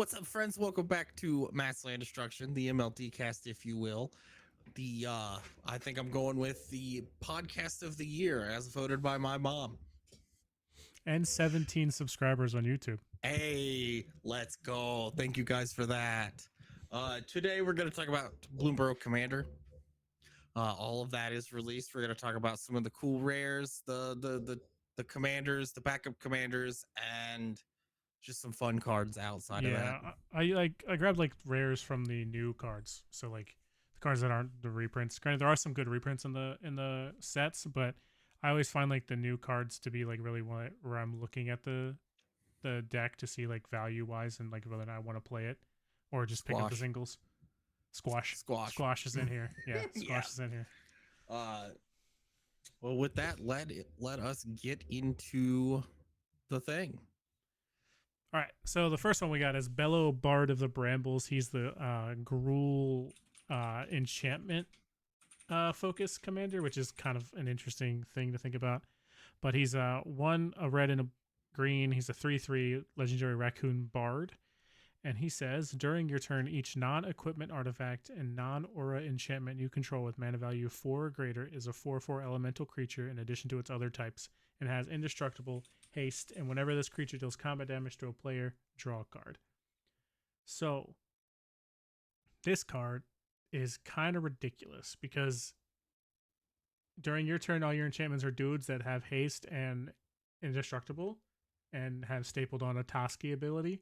What's up, friends? Welcome back to Mass Land Destruction, the MLD cast, if you will. The I think I'm going with the podcast of the year, as voted by my mom. And 17 subscribers on YouTube. Hey, let's go! Thank you guys for that. Today we're going to talk about Bloomburrow Commander. All of that is released. We're going to talk about some of the cool rares, the commanders, the backup commanders, and just some fun cards outside of that. Yeah, I grabbed like rares from the new cards, so like the cards that aren't the reprints. Granted, there are some good reprints in the sets, but I always find like the new cards to be like really where I'm looking at the deck to see like value wise and like whether or not I want to play it or just pick up the Squash, singles. squash. Squash is in here. Yeah, Yeah. Squash is in here. Uh, Well, with that, let us get into the thing. All right, so the first one we got is Bellow Bard of the Brambles. He's the Gruul enchantment focus commander, which is kind of an interesting thing to think about. But he's a red and a green. He's a 3/3 legendary raccoon bard. And he says, during your turn, each non-equipment artifact and non-aura enchantment you control with mana value 4 or greater is a 4/4 elemental creature in addition to its other types, and has indestructible haste. And whenever this creature deals combat damage to a player, draw a card. So this card is kind of ridiculous because during your turn, all your enchantments are dudes that have haste and indestructible and have stapled on a Toski ability.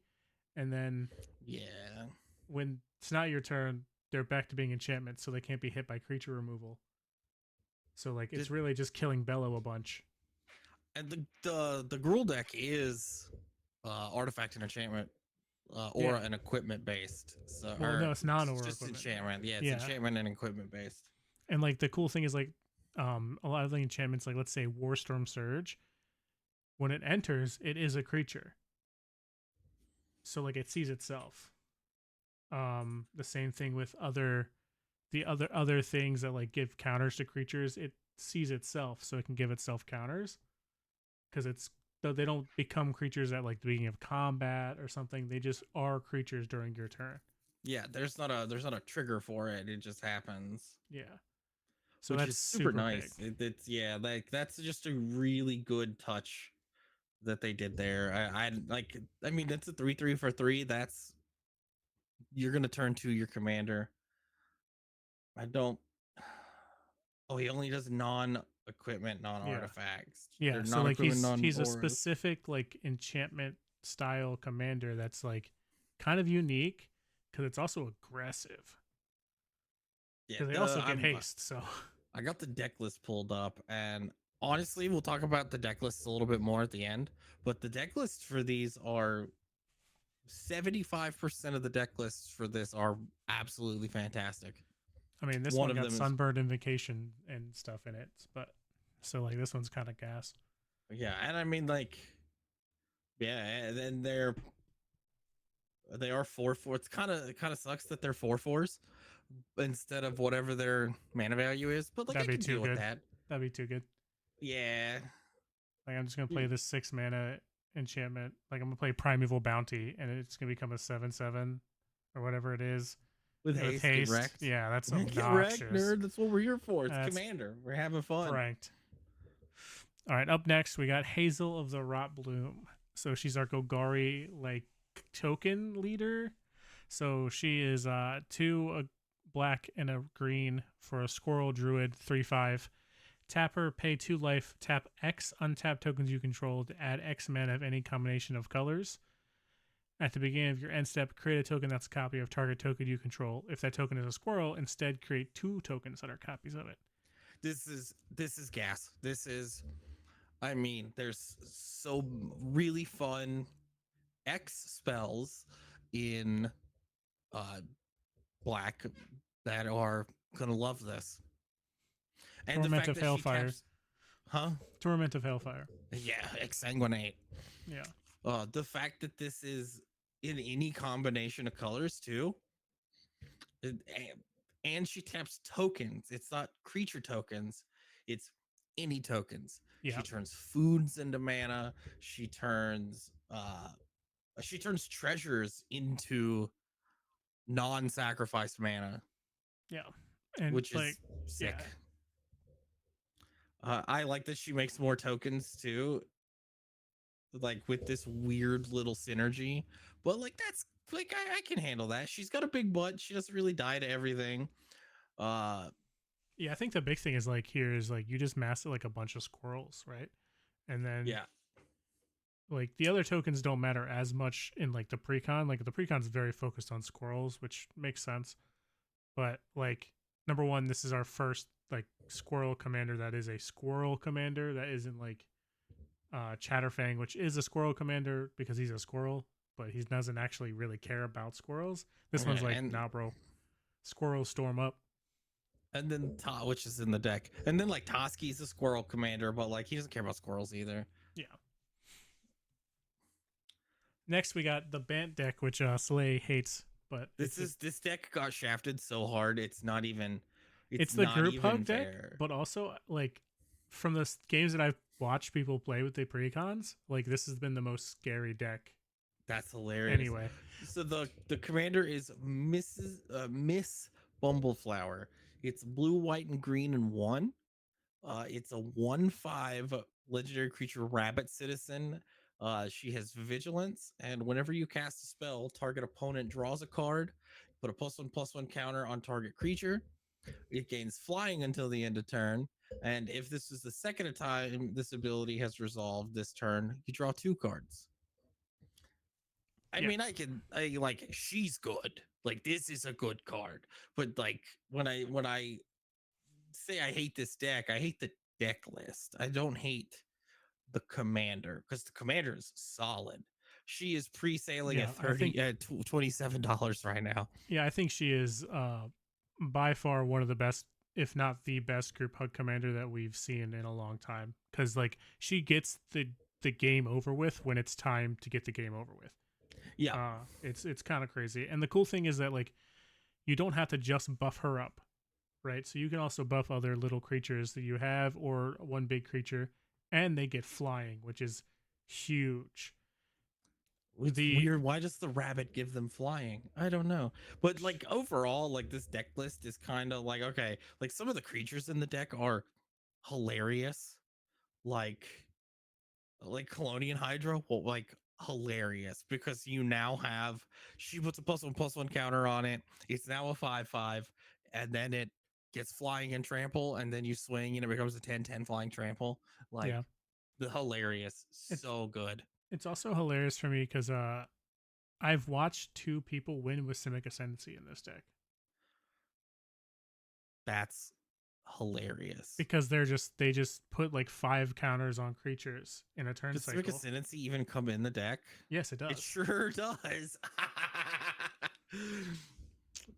And then Yeah. when it's not your turn, they're back to being enchantments, so they can't be hit by creature removal. So like it's Did, really just killing Bellow a bunch. and the Gruul deck is artifact and enchantment, Yeah. aura and equipment based. So, Well, or no, it's non-aura just equipment. enchantment. Yeah, it's Yeah. enchantment and equipment based. And like the cool thing is like a lot of the enchantments, like let's say Warstorm Surge, when it enters, it is a creature. So like it sees itself. The same thing with other things that like give counters to creatures. It sees itself, so it can give itself counters because it's though they don't become creatures at like the beginning of combat or something. They just are creatures during your turn. Yeah, there's not a trigger for it. It just happens, Yeah, so which that's is super super big. nice. It's yeah, like that's just a really good touch that they did there. I like. I mean, that's a 3/3 for 3. That's you're gonna turn to your commander. I don't. Oh, he only does non-equipment, Yeah, non-artifacts. They're yeah. So like non-equipment, he's a non-auras. specific like enchantment style commander that's like kind of unique because it's also aggressive Yeah, because they also get haste. So I got the deck list pulled up, and honestly, we'll talk about the deck lists a little bit more at the end. But the deck lists for these are 75% of the deck lists for this are absolutely fantastic. I mean, this One one of got them is Sunbird Invocation and stuff in it, but so like this one's kind of gas. yeah, and I mean like yeah, and then they are 4/4. It kind of sucks that they're 4/4s instead of whatever their mana value is, but like I That'd be can too deal with good. that. That'd be too good. Yeah. Like I'm just gonna play You- this 6 mana enchantment. Like I'm gonna play Primeval Bounty, and it's gonna become a 7/7 or whatever it is With with haste, get haste. wrecked. Yeah, that's Get wrecked, obnoxious. nerd. That's what we're here for. It's That's Commander. We're having fun. pranked. All right, up next we got Hazel of the Rot Bloom. So she's our Golgari like token leader. So she is two a black and a green for a squirrel druid 3/5. Tap her, pay 2 life, tap X untap tokens you control to add X mana of any combination of colors. At the beginning of your end step, create a token that's a copy of target token you control. If that token is a squirrel, instead create 2 tokens that are copies of it. This is gas. This is I mean, there's so really fun X spells in uh black that are gonna love this. And the Torment fact of that she Hailfire. taps huh? Torment of Hailfire. Yeah, exsanguinate. Yeah. The fact that this is in any combination of colors too, it- and she taps tokens. It's not creature tokens; it's any tokens. She Yeah. turns foods into mana. She turns She turns treasures into non-sacrifice mana, Yeah. And which like, is sick. yeah. I like that she makes more tokens too, like with this weird little synergy. But like that's like I can handle that. She's got a big butt. She doesn't really die to everything. Uh, Yeah, I think the big thing is like here is like you just master like a bunch of squirrels, right? And then yeah, like the other tokens don't matter as much in like the precon. Like the precon's very focused on squirrels, which makes sense. But like number one, this is our first like squirrel commander that is a squirrel commander that isn't like Chatterfang, which is a squirrel commander because he's a squirrel, but he doesn't actually really care about squirrels. This yeah, one's like, nah, bro, squirrels storm up. and then which is in the deck, and then like Toski's a squirrel commander, but like he doesn't care about squirrels either. Yeah. Next, we got the Bant deck, which Slay hates, but This deck got shafted so hard. It's it's the not group even hug deck, fair. but also like from the games that I've watched people play with the precons, like this has been the most scary deck. That's hilarious. Anyway, So the commander is Miss Bumbleflower. It's blue, white, and green in one. It's a 1/5 legendary creature rabbit citizen. She has vigilance, and whenever you cast a spell, target opponent draws a card. Put a +1/+1 counter on target creature. It gains flying until the end of turn. And if this is the second time this ability has resolved this turn, you draw 2 cards. I yeah, mean, I like she's good. Like this is a good card. But like when I say I hate this deck, I hate the deck list. I don't hate the commander because the commander is solid. She is pre-sailing yeah. at 30 at $27 right now. Yeah, I think she is by far one of the best, if not the best, group hug commander that we've seen in a long time. Because like she gets the game over with when it's time to get the game over with. Yeah. It's kind of crazy. And the cool thing is that like you don't have to just buff her up, right? So you can also buff other little creatures that you have or one big creature, and they get flying, which is huge. It's The weird. Why does the rabbit give them flying? I don't know. But like overall, like this deck list is kind of like okay, like some of the creatures in the deck are hilarious. Like Colonian Hydra, well, like hilarious because you now have she puts a +1/+1 counter on it. It's now a 5/5, and then it gets flying and trample, and then you swing and it becomes a 10/10 flying trample. Like yeah, the hilarious, it's so good. it's also hilarious for me because I've watched two people win with Simic Ascendancy in this deck That's hilarious. because they just put like 5 counters on creatures in a turn Does Civic cycle. Ascendancy even come in the deck? Yes, it It does. sure does. Yeah,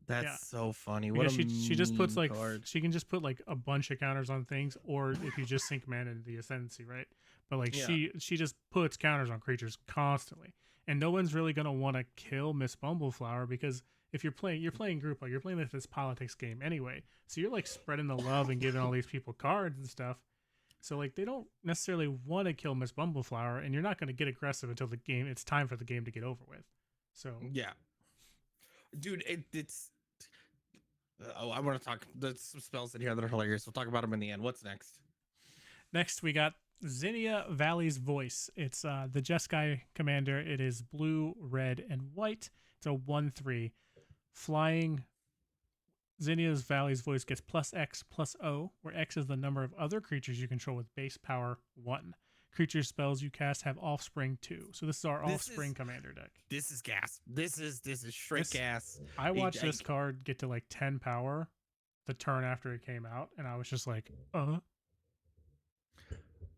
That's so funny. What because a she just puts mean like card. she can just put like a bunch of counters on things, or if you just sink mana into the Ascendancy, right? But like Yeah. she just puts counters on creatures constantly, and no one's really gonna want to kill Miss Bumbleflower because if you're playing group, like you're playing this politics game anyway, so you're like spreading the love and giving all these people cards and stuff. So like they don't necessarily want to kill Miss Bumbleflower, and you're not going to get aggressive until the game. It's time for the game to get over with. So Yeah. Dude, it's I want to talk. There's some spells in here that are hilarious. We'll talk about them in the end. What's next? next we got Zinnia Valley's Voice. It's the Jeskai commander. It is blue, red, and white. It's a 1/3 flying. Zinnia's Valley's Voice gets +X/+O, where X is the number of other creatures you control with base power 1. Creature spells you cast have offspring 2. So this is our offspring commander deck. This is gas. This is straight This- gas. I watched this card get to like 10 power the turn after it came out, and I was just like, And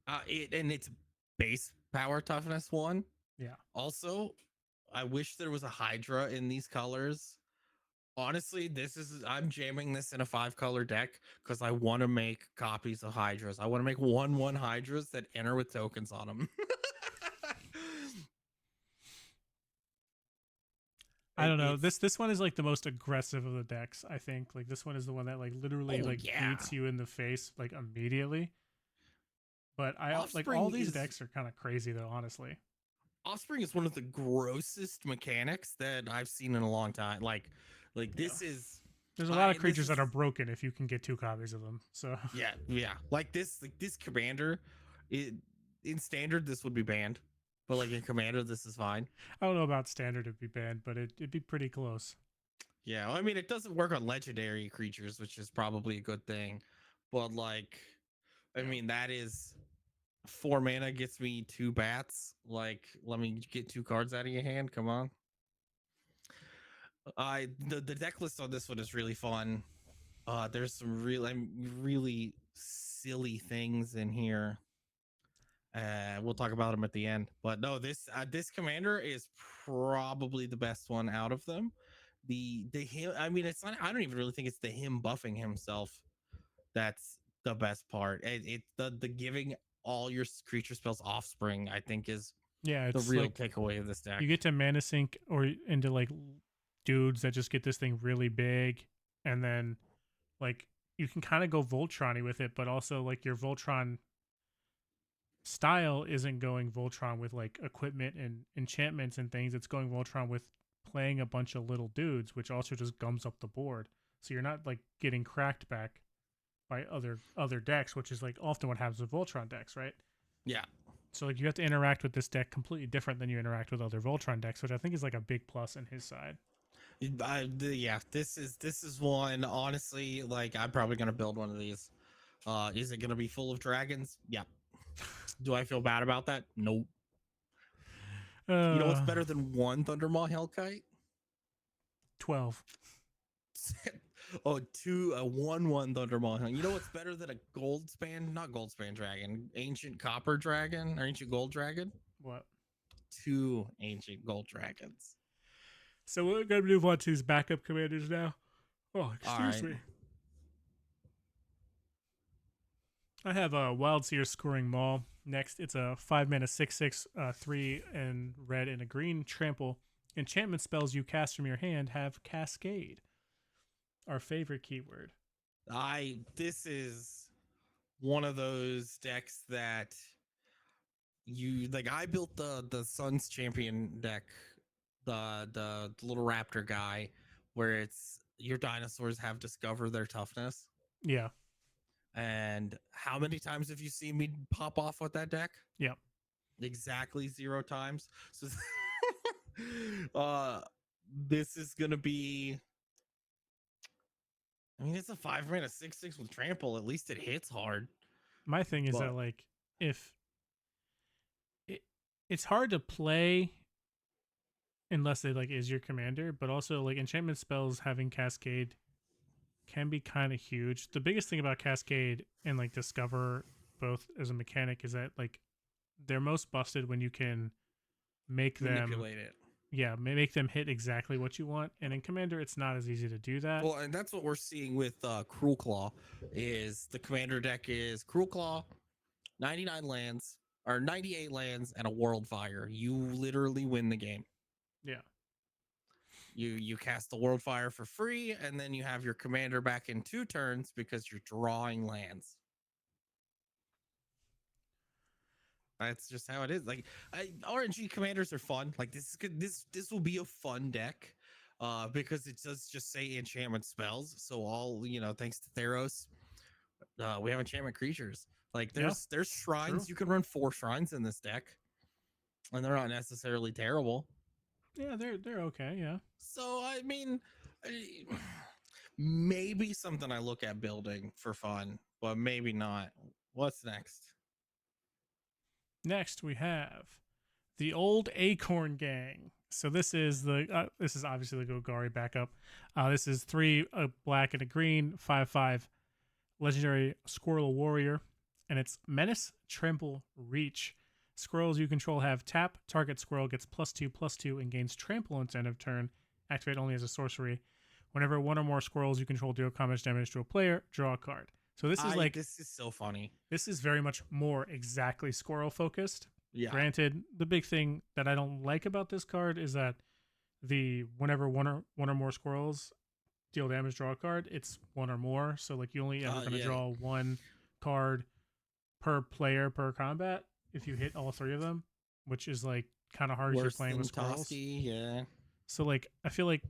it's base power toughness 1. yeah. Also, I wish there was a Hydra in these colors. Honestly, I'm jamming this in a 5-color deck because I want to make copies of Hydras. I want to make 1/1 Hydras that enter with tokens on them. I don't know. This one is like the most aggressive of the decks, I think. Like this one is the one that like literally beats you in the face like immediately. But I like all these decks are kind of crazy though, honestly. Offspring is one of the grossest mechanics that I've seen in a long time. Like Yeah. this is There's a lot I of this creatures is that are broken if you can get 2 copies of them. So yeah. Like this commander, it in standard this would be banned, but like in commander this is fine. I don't know about standard it'd be banned, but it'd be pretty close. Yeah, I mean it doesn't work on legendary creatures, which is probably a good thing, but like I Yeah. mean that is 4 mana gets me 2 bats. Like let me get 2 cards out of your hand. Come on. The deck list on this one is really fun. There's some really silly things in here. We'll talk about them at the end. But no, this commander is probably the best one out of them. The him, I mean, it's not. I don't even really think it's the him buffing himself that's the best part. It's the giving all your creature spells offspring. I think is Yeah, the it's real like takeaway of this deck. you get to mana sink or into like dudes that just get this thing really big, and then like you can kind of go Voltron-y with it, but also like your Voltron style isn't going Voltron with like equipment and enchantments and things. It's going Voltron with playing a bunch of little dudes, which also just gums up the board. So you're not like getting cracked back by other decks, which is like often what happens with Voltron decks, right? Yeah, So like you have to interact with this deck completely different than you interact with other Voltron decks, which I think is like a big plus in his side. yeah. This is one. Honestly, like I'm probably gonna build one of these. Is it gonna be full of dragons? Yeah. Do I feel bad about that? Nope. You know what's Uh, better than one Thundermaw Hellkite? 12. Oh, two a 1/1 Thundermaw Hell. You know what's better than a Goldspan? Not Goldspan dragon. Ancient Copper Dragon or Ancient Gold Dragon? What? 2 Ancient Gold Dragons. So we're gonna move on to his backup commanders now. Oh, All excuse right. me. I have a Wild Seer Scoring Maul. Next, it's a 5 mana 6/6, 3 and red and a green trample. Enchantment spells you cast from your hand have Cascade. Our favorite keyword. This is one of those decks that you like. I built the Suns Champion deck, the little Raptor guy, where it's your dinosaurs have discovered their toughness. Yeah. And how many times have you seen me pop off with that deck? Yep. Exactly 0 times. So uh this is gonna be, I mean, it's a 5 mana 6/6 with trample. At least it hits hard. My thing is that But like if it, it's hard to play unless it like is your commander, but also like enchantment spells having Cascade can be kind of huge. The biggest thing about Cascade and like Discover both as a mechanic is that like they're most busted when you can make them, manipulate it. yeah, make them hit exactly what you want. And in Commander, it's not as easy to do that. Well, and that's what we're seeing with Cruel Claw. Is the commander deck is Cruel Claw, 99 lands or 98 lands and a World Fire. You literally win the game. Yeah. You cast the World Fire for free, and then you have your commander back in 2 turns because you're drawing lands. That's just how it is. Like RNG commanders are fun. Like this is good. This will be a fun deck, because it does just say enchantment spells. So all thanks to Theros, we have enchantment creatures. Like Yeah. there's shrines. True. You can run 4 shrines in this deck, and they're not necessarily terrible. Yeah, they're okay. Yeah. So I mean, maybe something I look at building for fun, but maybe not. What's next? Next, we have the Old Acorn Gang. So this is this is obviously the Golgari backup. This is 3 a black and a green 5/5 legendary Squirrel Warrior, and it's Menace, Trample, Reach. Squirrels you control have tap. Target squirrel gets +2/+2 and gains trample until end of turn. Activate only as a sorcery. Whenever one or more squirrels you control deal combat damage to a player, draw a card. So this is like This is so funny. this is very much more exactly squirrel focused. Yeah. Granted, the big thing that I don't like about this card is that whenever one or more squirrels deal damage, draw a card, it's 1 or more. So like you only ever going to draw 1 card per player per combat if you hit all 3 of them, which is like kind of hard if you're Worse playing than with squirrels. Toski, yeah. So like I feel like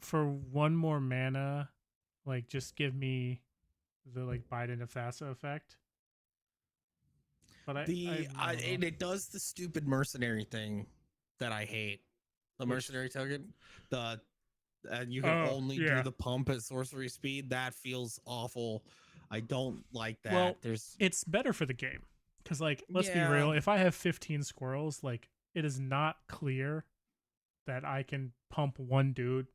for one more mana, like just give me the like Biden of Thassa effect. But I don't know. And it does the stupid mercenary thing that I hate. The Which mercenary token, the you can oh only do yeah. the pump at sorcery speed. That feels awful. I don't like that. Well, There's it's better for the game because like let's be yeah, real. If I have 15 squirrels, like it is not clear that I can pump one dude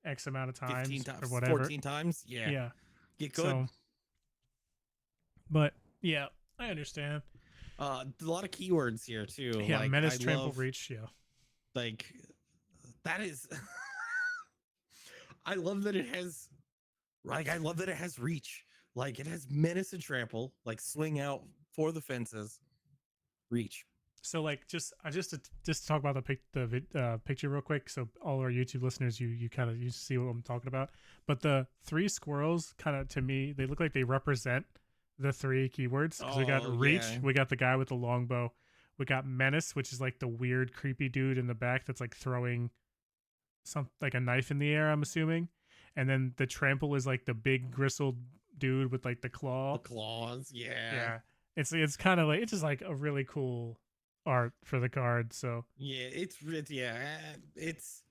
X amount of 15 times or times, whatever. 14 times. Yeah, Yeah. get good. So, but yeah, I understand. A lot of keywords here too. Yeah, Like I menace, trample, love reach. Yeah. like that is I love that it has like I love that it has reach. Like it has menace and trample, like swing out for the fences, reach. So like just to talk about the picture real quick, so all our YouTube listeners, you kind of you see what I'm talking about. But the three squirrels kind of to me they look like they represent the three keywords because we got Oh reach, yeah. we got the guy with the longbow, we got menace, which is like the weird creepy dude in the back that's like throwing some like a knife in the air, I'm assuming, and then the trample is like the big gristled dude with like the The claw. claws, yeah. Yeah, it's kind of like it's just like a really cool art for the card. So Yeah, it's yeah, it's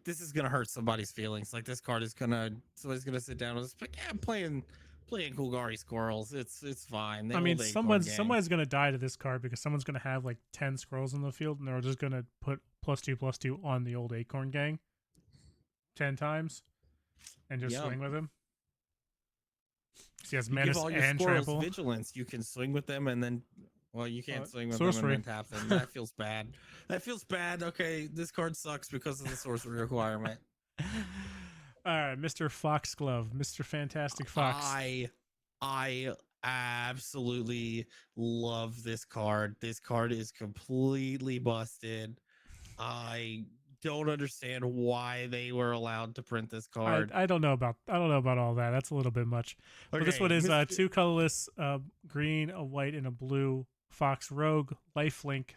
this is gonna hurt somebody's feelings. Like this card is gonna somebody's gonna sit down and just like, yeah, I'm playing Golgari Squirrels. It's fine. The I mean, old Acorn gang. somebody's gonna die to this card because someone's gonna have like 10 squirrels in the field and they're just gonna put +2/+2 on the old Acorn gang 10 times and just Yep. swing with him. So he has You give menace all your and squirrels trample. vigilance. You can swing with them and then well, you can't swing with them and Sorcery. then tap them. That feels bad. That feels bad. Okay, this card sucks because of the sorcery requirement. All right, Mr. Foxglove, Mr. Fantastic Fox. I absolutely love this card. This card is completely busted. I don't understand why they were allowed to print this card. I don't know about all that. That's a little bit much. But this one is two colorless, green, a white, and a blue Fox Rogue lifelink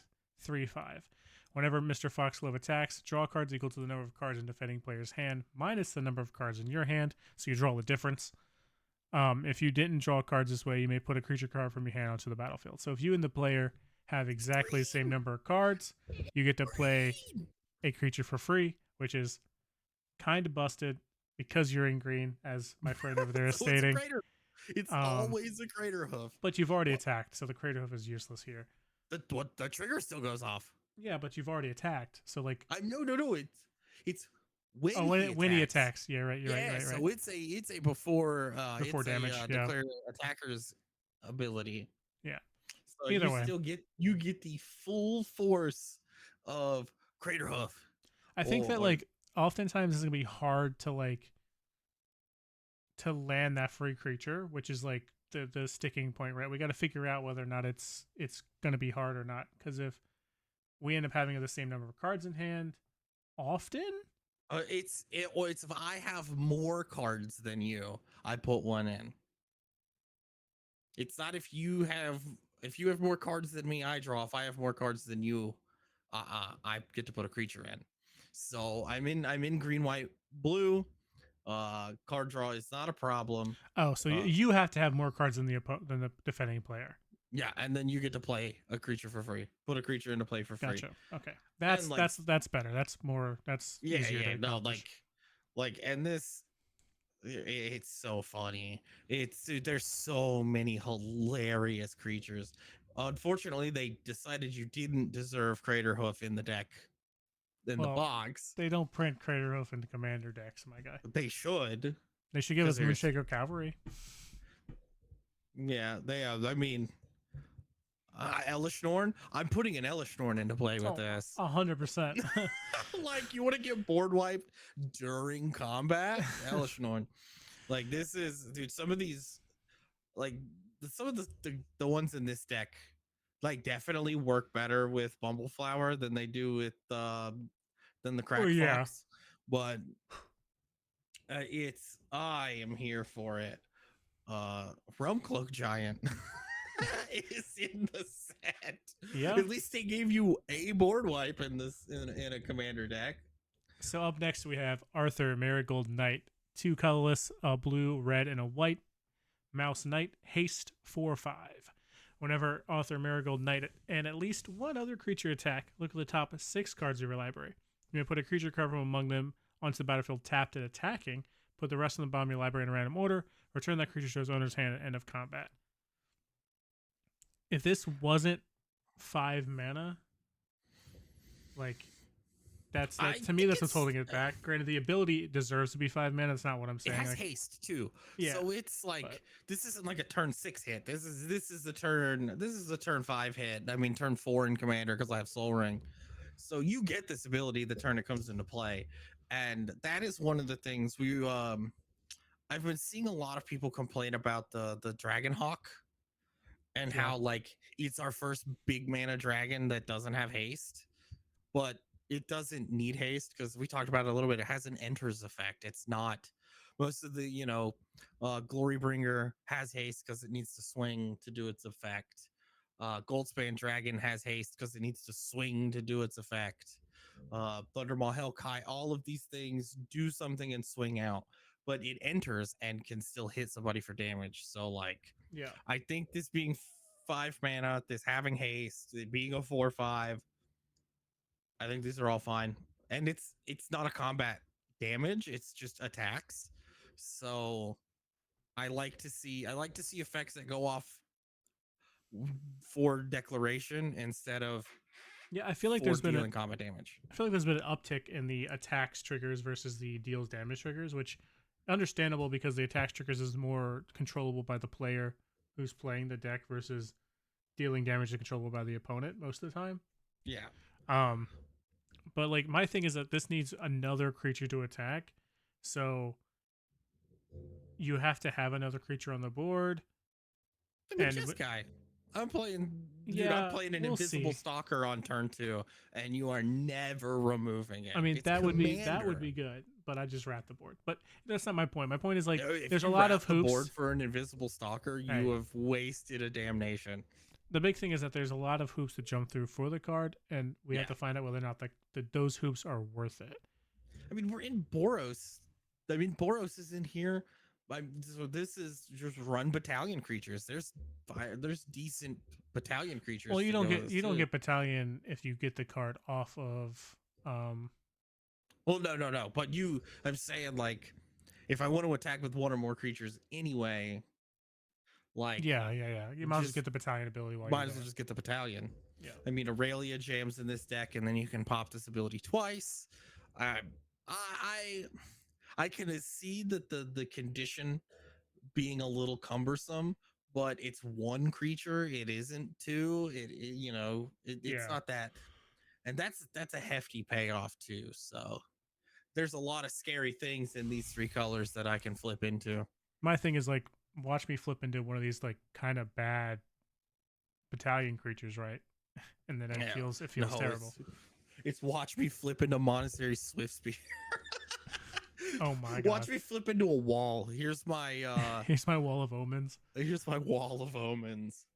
3/5. Whenever Mr. Foxglove attacks, draw cards equal to the number of cards in defending player's hand minus the number of cards in your hand. So you draw the difference. If you didn't draw cards this way, you may put a creature card from your hand onto the battlefield. So if you and the player have exactly the same number of cards, you get to play a creature for free, which is kind of busted because you're in green, as my friend over there is So stating. It's always a crater hoof. But you've already attacked, so the crater hoof is useless here. The trigger still goes off. Yeah, but you've already attacked, so like no. It's when he attacks. Yeah, right. You're right. So it's a before damage. declare attacker's ability. Yeah. So Either you way, still get the full force of crater hoof. I think that like oftentimes it's gonna be hard to like to land that free creature, which is like the sticking point, right? We got to figure out whether or not it's gonna be hard or not, because if we end up having the same number of cards in hand, often. It's if I have more cards than you, I put one in. It's not if you have more cards than me, I draw. If I have more cards than you, I get to put a creature in. So I'm in green, white, blue. Card draw is not a problem. Oh, so you have to have more cards than the defending player. Yeah, and then you get to play a creature for free. Put a creature into play for free. Gotcha. Okay, that's better. That's more. That's easier to accomplish. And this, it's so funny. There's so many hilarious creatures. Unfortunately, they decided you didn't deserve Crater Hoof in the deck the box. They don't print Crater Hoof into Commander decks, my guy. They should. They should give us Moonshaker Cavalry. Yeah, they have. I mean, Elishnorn. I'm putting an Elishnorn into play with this. 100%. Like, you want to get board wiped during combat? Elishnorn. Like, this is, dude, some of these, like, some of the ones in this deck, like, definitely work better with Bumbleflower than they do with, than the Crack Fox. But I am here for it. Realm Cloak Giant is in the Yeah. At least they gave you a board wipe in this in a commander deck. So up next we have Arthur Marigold Knight, 2 colorless, a blue, red, and a white. Mouse Knight, haste 4/5. Whenever Arthur Marigold Knight and at least one other creature attack, look at the top 6 cards of your library. You may put a creature card from among them onto the battlefield tapped and attacking. Put the rest of the bottom of your library in a random order. Return that creature to its owner's hand at end of combat. If this wasn't 5 mana, like that's I to me think that's what's holding it back. Granted, the ability deserves to be 5 mana. That's not what I'm it saying. has Like, haste too. yeah, So it's like but this isn't like a turn 6 hit. This is the turn 5 hit. I mean turn 4 in commander because I have soul ring. So you get this ability the turn it comes into play. And that is one of the things I've been seeing a lot of people complain about the Dragon Hawk and yeah, how like it's our first big mana dragon that doesn't have haste, but it doesn't need haste because we talked about it a little bit. It has an enters effect. It's not most of the Glorybringer has haste because it needs to swing to do its effect. Goldspan Dragon has haste because it needs to swing to do its effect. Thundermaw Hellkite, all of these things do something and swing out, but it enters and can still hit somebody for damage. So like yeah. I think this being 5 mana, this having haste, it being a 4/5, I think these are all fine. And it's not a combat damage, it's just attacks. So I like to see effects that go off for declaration instead of Yeah, I feel like for there's been dealing combat damage. I feel like there's been an uptick in the attacks triggers versus the deals damage triggers, which understandable because the attacks triggers is more controllable by the player who's playing the deck versus dealing damage is controllable by the opponent most of the time. Yeah. Um, but like my thing is that this needs another creature to attack, so you have to have another creature on the board. I mean, And this guy. I'm playing dude, I'm yeah, playing an we'll invisible see. stalker on turn 2, and you are never removing it. I mean, It's that would commander. be good, but I just rat the board. But that's not my point. My point is like If there's a you lot wrap of the hoops. board for an invisible stalker, you Hey, have wasted a damnation. the big thing is that there's a lot of hoops to jump through for the card, and we have Yeah. to find out whether or not those hoops are worth it. I mean, we're in Boros. I mean, Boros is in here. So this is just run battalion creatures. There's decent battalion creatures. Well, to go with this you don't too. get battalion if you get the card off of. Well, no. But I'm saying like, if I want to attack with one or more creatures anyway, like Yeah. You might as well just get the battalion ability while might you're as well there. just get the battalion. Yeah. I mean, Aurelia jams in this deck, and then you can pop this ability twice. I I can see that the condition being a little cumbersome, but it's one creature. It isn't two. It's Yeah. not that, and that's a hefty payoff too. So there's a lot of scary things in these 3 colors that I can flip into. My thing is like, watch me flip into one of these like kind of bad battalion creatures, right? And then Yeah. it feels terrible. It's watch me flip into Monastery Swiftspear. Oh my god! Watch me flip into a wall. Here's my Here's my wall of omens. wall of omens.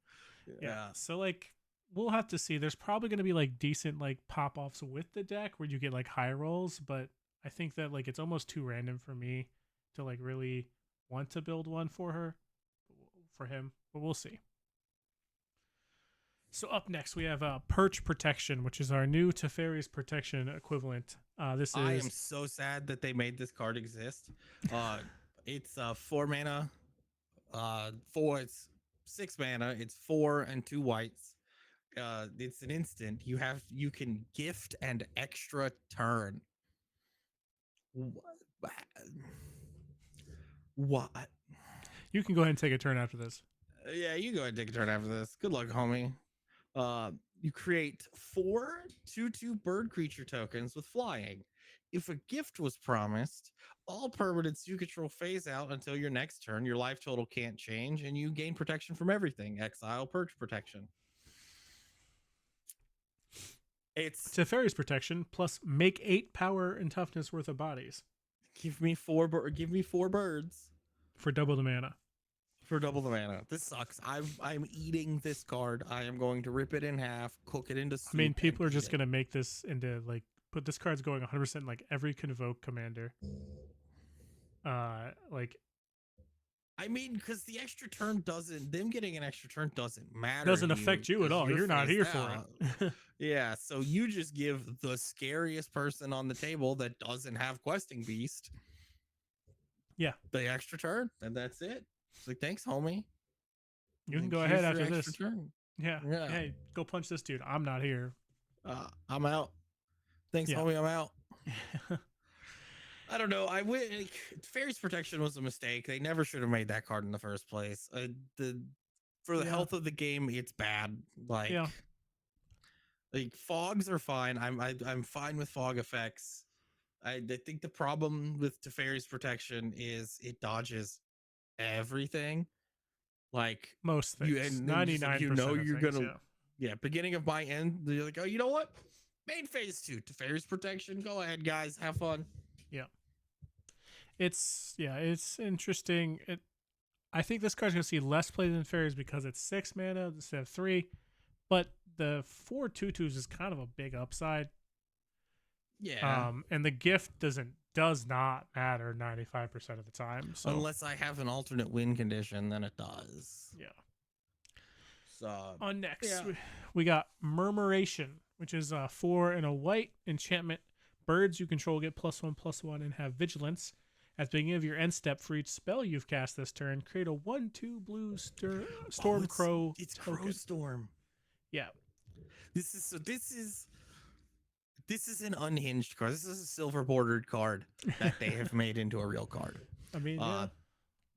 Yeah. So like we'll have to see. There's probably going to be like decent like pop offs with the deck where you get like high rolls, but I think that like it's almost too random for me to like really want to build one for him. But we'll see. So up next we have Perch Protection, which is our new Teferi's Protection equivalent. This I is am so sad that they made this card exist. It's 4 mana. It's 6 mana. It's 4 and 2 whites. It's an instant. You can gift and extra turn. What? you can go ahead and take a turn after this. Yeah, you go ahead and take a turn after this. Good luck, homie. You create 4 2/2 bird creature tokens with flying. If a gift was promised, all permanents you control phase out until your next turn. Your life total can't change, and you gain protection from everything. Exile Perch Protection. It's Teferi's Protection plus make 8 power and toughness worth of bodies give me 4 birds for double the mana. For double the mana. This sucks. I'm eating this card. I am going to rip it in half, cook it into I mean, soup, and people are eat just it. gonna make this into like put this card's going 100% like every convoke commander. Like I mean, because the extra turn doesn't, them getting an extra turn doesn't matter doesn't to you affect you at because all. you're You're not phased here for out. it. Yeah, so you just give the scariest person on the table that doesn't have Questing Beast Yeah, the extra turn, and that's it. It's like, thanks, homie. you can Like, go ahead here's your after extra this. turn. Yeah, Yeah, hey, go punch this dude. I'm not here. I'm out. Thanks, Yeah. homie. I'm out. I don't know. I went. Like, Fairy's Protection was a mistake. They never should have made that card in the first place. The For the Yeah. health of the game, it's bad. Yeah. Like fogs are fine. I'm fine with fog effects. I think the problem with Teferi's Protection is it dodges everything. Like Most you things. and just like 99% of you're things, gonna, yeah. yeah, beginning of my end, you're like, oh, you know what? Main phase 2, Teferi's Protection. Go ahead, guys, have fun. Yeah. It's interesting. I think this card's gonna see less play than fairies because it's 6 mana instead of 3. But the 4 2/2s is kind of a big upside. Yeah. And the gift does not matter 95% of the time. So Unless I have an alternate win condition, then it does. yeah. So On next, yeah. we got Murmuration, which is a 4 and a white enchantment. Birds you control get +1/+1 and have vigilance. At the beginning of your end step, for each spell you've cast this turn, create a 1/2 blue storm crow. It's token. Crow Storm. Yeah. This is an unhinged card. This is a silver bordered card that they have made into a real card. I mean, yeah.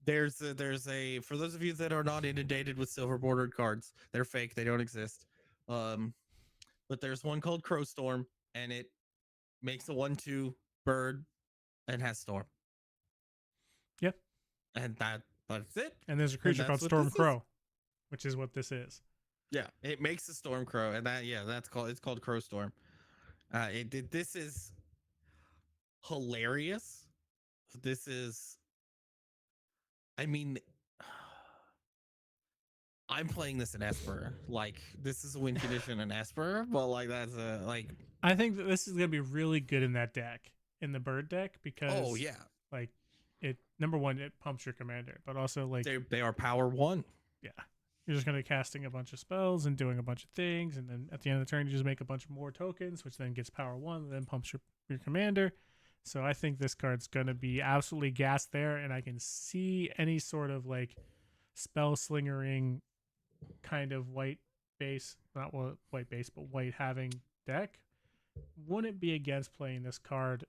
There's a for those of you that are not inundated with silver bordered cards, they're fake. They don't exist. But there's one called Crow Storm, and it makes a 1/2 bird and has storm. Yep. And that's it. And there's a creature called Storm Crow, which is what this is. Yeah, it makes a Storm Crow, and it's called Crow Storm. This is hilarious. This is, I mean, I'm playing this in Esper. Like, this is a win condition in Esper, but like that's a like. I think that this is gonna be really good in that deck, in the bird deck, because Oh yeah, like it number one, it pumps your commander, but also like they are power 1. yeah, you're just gonna be casting a bunch of spells and doing a bunch of things, and then at the end of the turn you just make a bunch of more tokens, which then gets power 1, and then pumps your commander. So I think this card's gonna be absolutely gassed there, and I can see any sort of like spell slingering kind of white base, not white base, but white having deck wouldn't be against playing this card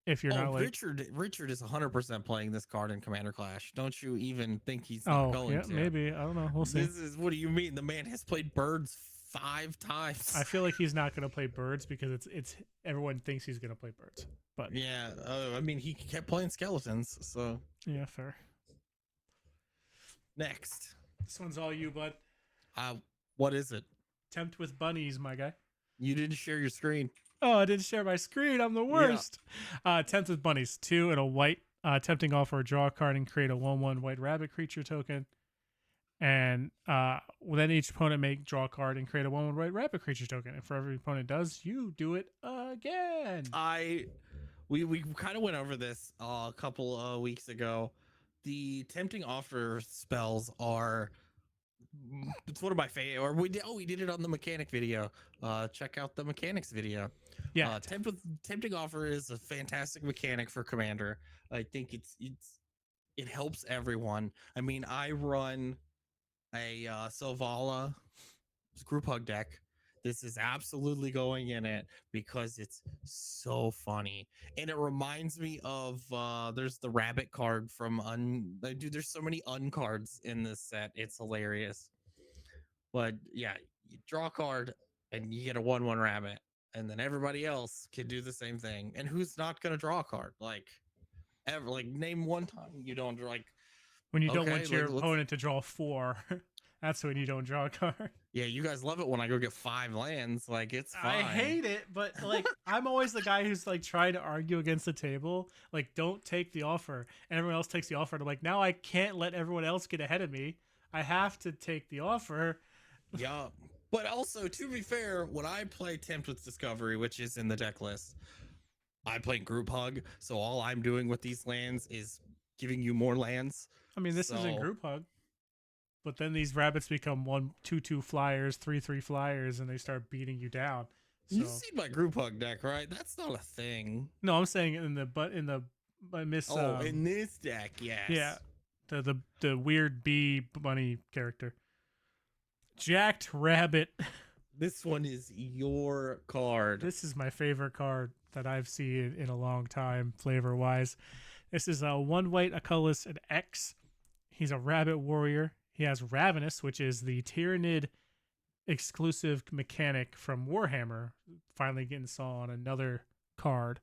if you're not like Richard is 100% playing this card in Commander Clash. Don't you even think he's not going to? Maybe, I don't know, we'll see. This is, what do you mean? The man has played birds 5 times. I feel like he's not going to play birds because it's everyone thinks he's going to play birds, but yeah, I mean, he kept playing skeletons, so yeah, fair. Next, This one's all you, bud. what is it? Tempt with bunnies, my guy. You didn't share your screen. Oh, I didn't share my screen. I'm the worst. Tempt with bunnies. 2 and a white. Tempting offer, draw a card and create a 1/1 white rabbit creature token. And then each opponent may draw a card and create a 1/1 white rabbit creature token. And for every opponent does, you do it again. We kind of went over this a couple of weeks ago. The tempting offer spells are, it's one of my favorite. Or we did it on the mechanic video. Check out the mechanics video. Yeah. Tempting offer is a fantastic mechanic for Commander. I think it helps everyone. I mean, I run a Selvala group hug deck. This is absolutely going in it because it's so funny, and it reminds me of there's the rabbit card from dude. There's so many cards in this set. It's hilarious. But yeah, you draw a card and you get a 1/1 rabbit, and then everybody else can do the same thing. And who's not gonna draw a card? Like ever? Like name one time you don't like when you don't want your opponent to draw 4 That's when you don't draw a card. Yeah, you guys love it when I go get 5 lands. Like it's fine. I hate it, but like I'm always the guy who's like trying to argue against the table. Like, don't take the offer, and everyone else takes the offer. And I'm like, now I can't let everyone else get ahead of me. I have to take the offer. Yeah. But also, to be fair, when I play Tempt with Discovery, which is in the deck list, I play Group Hug. So all I'm doing with these lands is giving you more lands. I mean, this isn't group hug, but then these rabbits become 1/2/2 flyers, 3/3 flyers, and they start beating you down. So, You've seen my Group Hug deck, right? That's not a thing. no, I'm saying in the miss. In this deck, yes. Yeah, the weird bee bunny character. Jacked Rabbit. This one is your card. This is my favorite card that I've seen in a long time, flavor wise. This is a 1 white, a colorless, an X. He's a rabbit warrior. He has Ravenous, which is the Tyrannid exclusive mechanic from Warhammer. Finally getting saw on another card.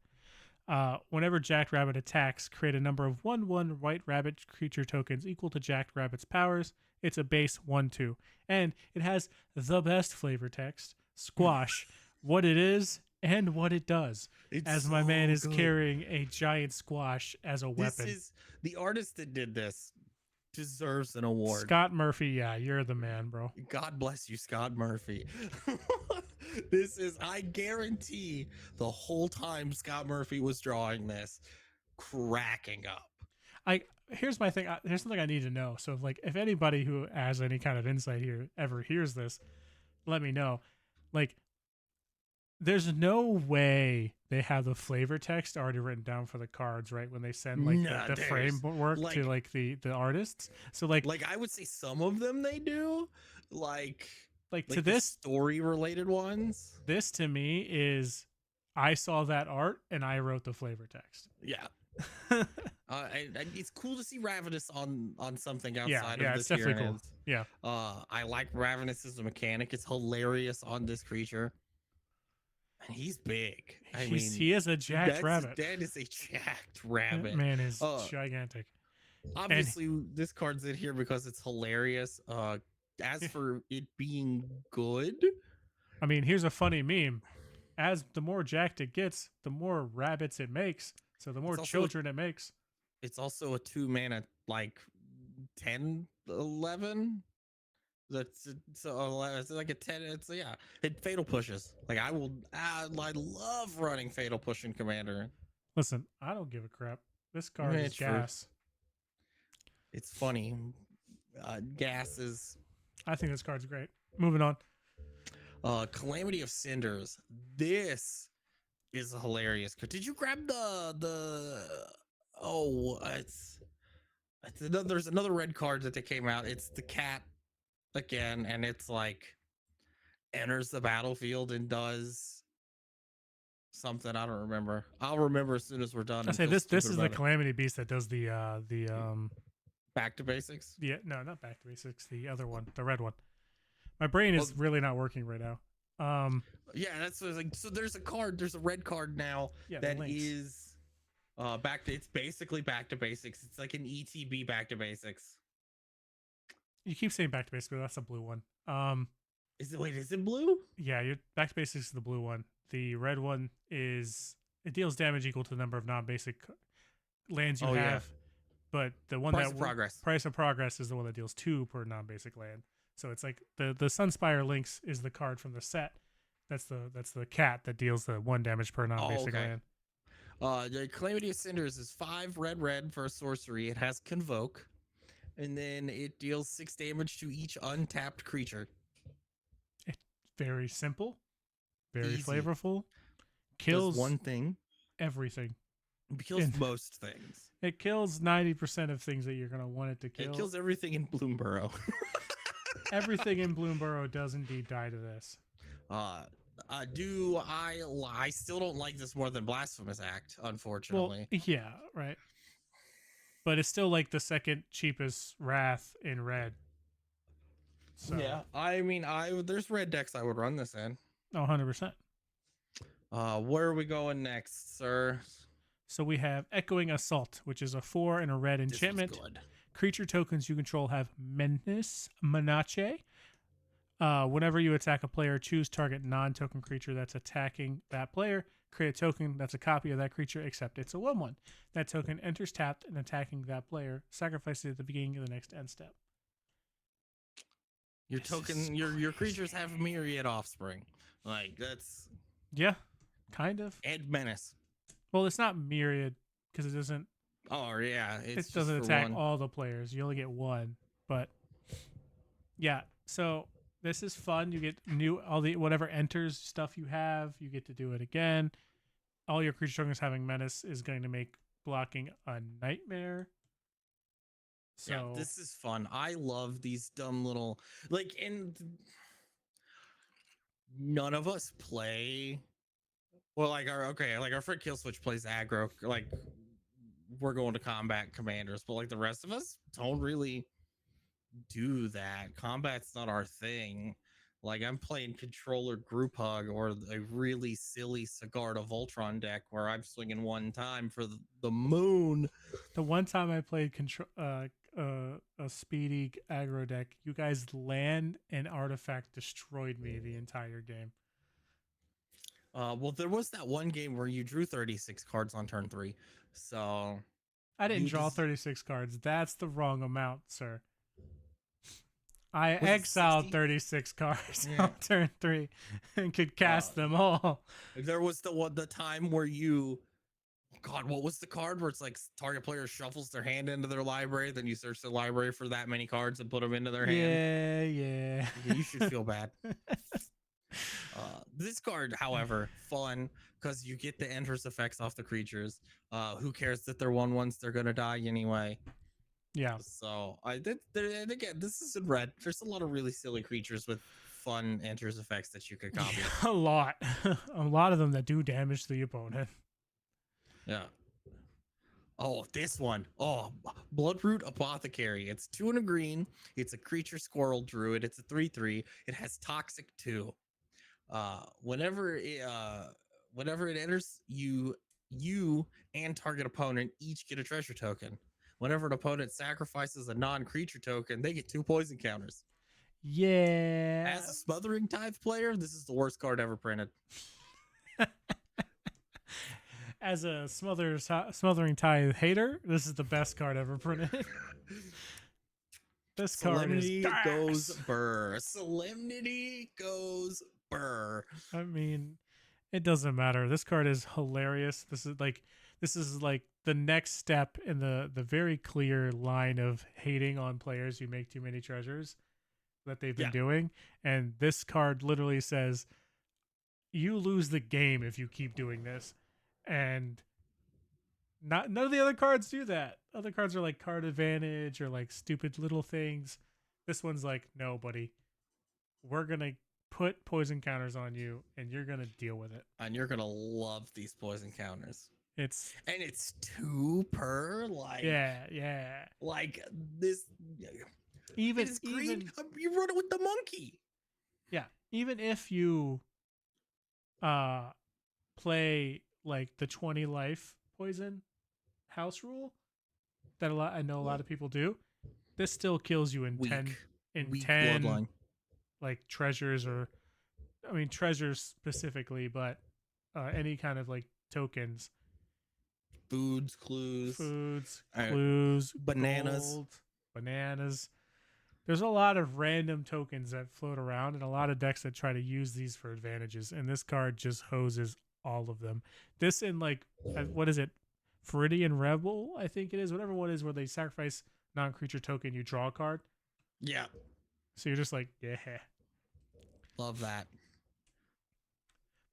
Whenever Jacked Rabbit attacks, create a number of 1/1 white rabbit creature tokens equal to Jacked Rabbit's powers. It's a base 1/2. And it has the best flavor text, Squash, what it is and what it does. It's as my so man is good. carrying a giant squash as a weapon. This is the artist that did this deserves an award. Scott Murphy, yeah, you're the man, bro. God bless you, Scott Murphy. This is, I guarantee, the whole time Scott Murphy was drawing this, cracking up. Here's my thing. Here's something I need to know. So, if anybody who has any kind of insight here ever hears this, let me know. Like, there's no way they have the flavor text already written down for the cards, right? When they send the framework to the artists. So like I would say some of them they do, like to this story related ones. This to me is, I saw that art and I wrote the flavor text. Yeah. And it's cool to see Ravenous on something outside of it's the definitely cool. Tyranids. Yeah. I like Ravenous as a mechanic. It's hilarious on this creature. And he's big. He is a jacked rabbit. That is a jacked rabbit. That man is gigantic. Obviously, this card's in here because it's hilarious. As for it being good, I mean, here's a funny meme. As the more jacked it gets, the more rabbits it makes. So the more children it makes. It's also a 2-mana, 10, 11. It's like a 10. It fatal pushes. I love running fatal push in Commander. Listen, I don't give a crap. This card is gas. It's funny. Gas is. I think this card's great. Moving on. Calamity of Cinders. This is hilarious. Did you grab there's another red card that they came out. It's the cat again, and it's enters the battlefield and does something. I don't remember. I'll remember as soon as we're done. I say this is the Calamity Beast that does the Back to Basics. Yeah, no, not Back to Basics. The other one, the red one. My brain is really not working right now. Yeah, that's so. There's a card. There's a red card now that is it's basically Back to Basics. It's like an ETB Back to Basics. You keep saying Back to Basics, but that's a blue one. Is it blue? Yeah, Back to Basics is the blue one. The red one it deals damage equal to the number of non-basic lands you have. Yeah. But the one Price of Progress is the one that deals 2 per non-basic land. So it's like the Sunspire Lynx is the card from the set. That's the cat that deals the 1 damage per non-basic land. The Calamity of Cinders is 5 red for a sorcery. It has Convoke, and then it deals 6 damage to each untapped creature. It's very simple, very easy. Flavorful. Kills does one thing. Everything. It kills most things. It kills 90% of things that you're gonna want it to kill. It kills everything in Bloomburrow. Everything in Bloomburrow does indeed die to this. I still don't like this more than Blasphemous Act, unfortunately. Well, yeah, right. But it's still the second cheapest Wrath in red. So. Yeah, there's red decks I would run this in. 100%. Where are we going next, sir? So we have Echoing Assault, which is a 4 and a red enchantment. creature tokens you control have menace, menace. Whenever you attack a player, choose target non-token creature that's attacking that player. Create a token that's a copy of that creature, except it's a 1/1. That token enters tapped and attacking that player. Sacrifice it at the beginning of the next end step. Your This token, is your crazy. creatures have myriad offspring. Like that's Yeah, kind of. and menace. Well, it's not myriad because Oh yeah, it's it just doesn't for attack one. all the players. You only get one. But yeah, so this is fun. You get new all the whatever enters stuff you have. You get to do it again. All your creature tokens having menace is going to make blocking a nightmare. Yeah, So this is fun. I love these dumb little like, and none of us play. Well, like our friend Killswitch plays aggro. Like we're going to combat commanders, but like the rest of us don't really do that. Combat's not our thing. Like I'm playing controller group hug or a really silly Cigar of Voltron deck where I'm swinging one time for the moon. the one time I played a speedy aggro deck, you guys land and artifact destroyed me the entire game. Well, there was that one game where you drew 36 cards on turn 3. So I didn't you draw just 36 cards. That's the wrong amount, sir. I was it exiled 60? 36 cards Yeah. on turn 3 and could Uh, cast them all. there was the time where you God, what was the card where it's like target player shuffles their hand into their library, then you search the library for that many cards and put them into their hand? Yeah. Yeah, you should feel bad. This card, however, fun because you get the enters effects off the creatures. Who cares that they're 1/1s? They're gonna die anyway. Yeah. So I did. And again, this is in red. There's a lot of really silly creatures with fun enters effects that you could copy. A lot. A lot of them that do damage to the opponent. Yeah. Oh, this one. Oh, Bloodroot Apothecary. It's 2 and a green. It's a creature squirrel druid. It's a 3/3. It has toxic 2. Whenever it enters, you and target opponent each get a treasure token. Whenever an opponent sacrifices a non-creature token, they get 2 poison counters. Yeah. As a Smothering Tithe player, this is the worst card ever printed. As a smothering tithe hater, this is the best card ever printed. This card Solemnity is goes gas. Brrr. Solemnity goes Brrr. I mean, it doesn't matter. This card is hilarious. This is like the next step in the very clear line of hating on players who make too many treasures that they've been doing. And this card literally says, you lose the game if you keep doing this. And none of the other cards do that. Other cards are like card advantage or like stupid little things. This one's like, no, buddy. We're gonna put poison counters on you and you're gonna deal with it. And you're gonna love these poison counters. It's 2 per, like yeah. like this. Even It's green. You run it with the monkey. Yeah, even if you play like the 20 life poison house rule that I know a lot of people do, this still kills you in Weak 10 bloodline. like treasures, or I mean treasures specifically, but any kind of like tokens, Foods, clues, clues, bananas. gold, bananas. There's a lot of random tokens that float around and a lot of decks that try to use these for advantages, and this card just hoses all of them. This in like, what is it? Viridian Rebel, I think it is. Whatever one is where they sacrifice non-creature token, you draw a card. Yeah. So you're just like, yeah. Love that.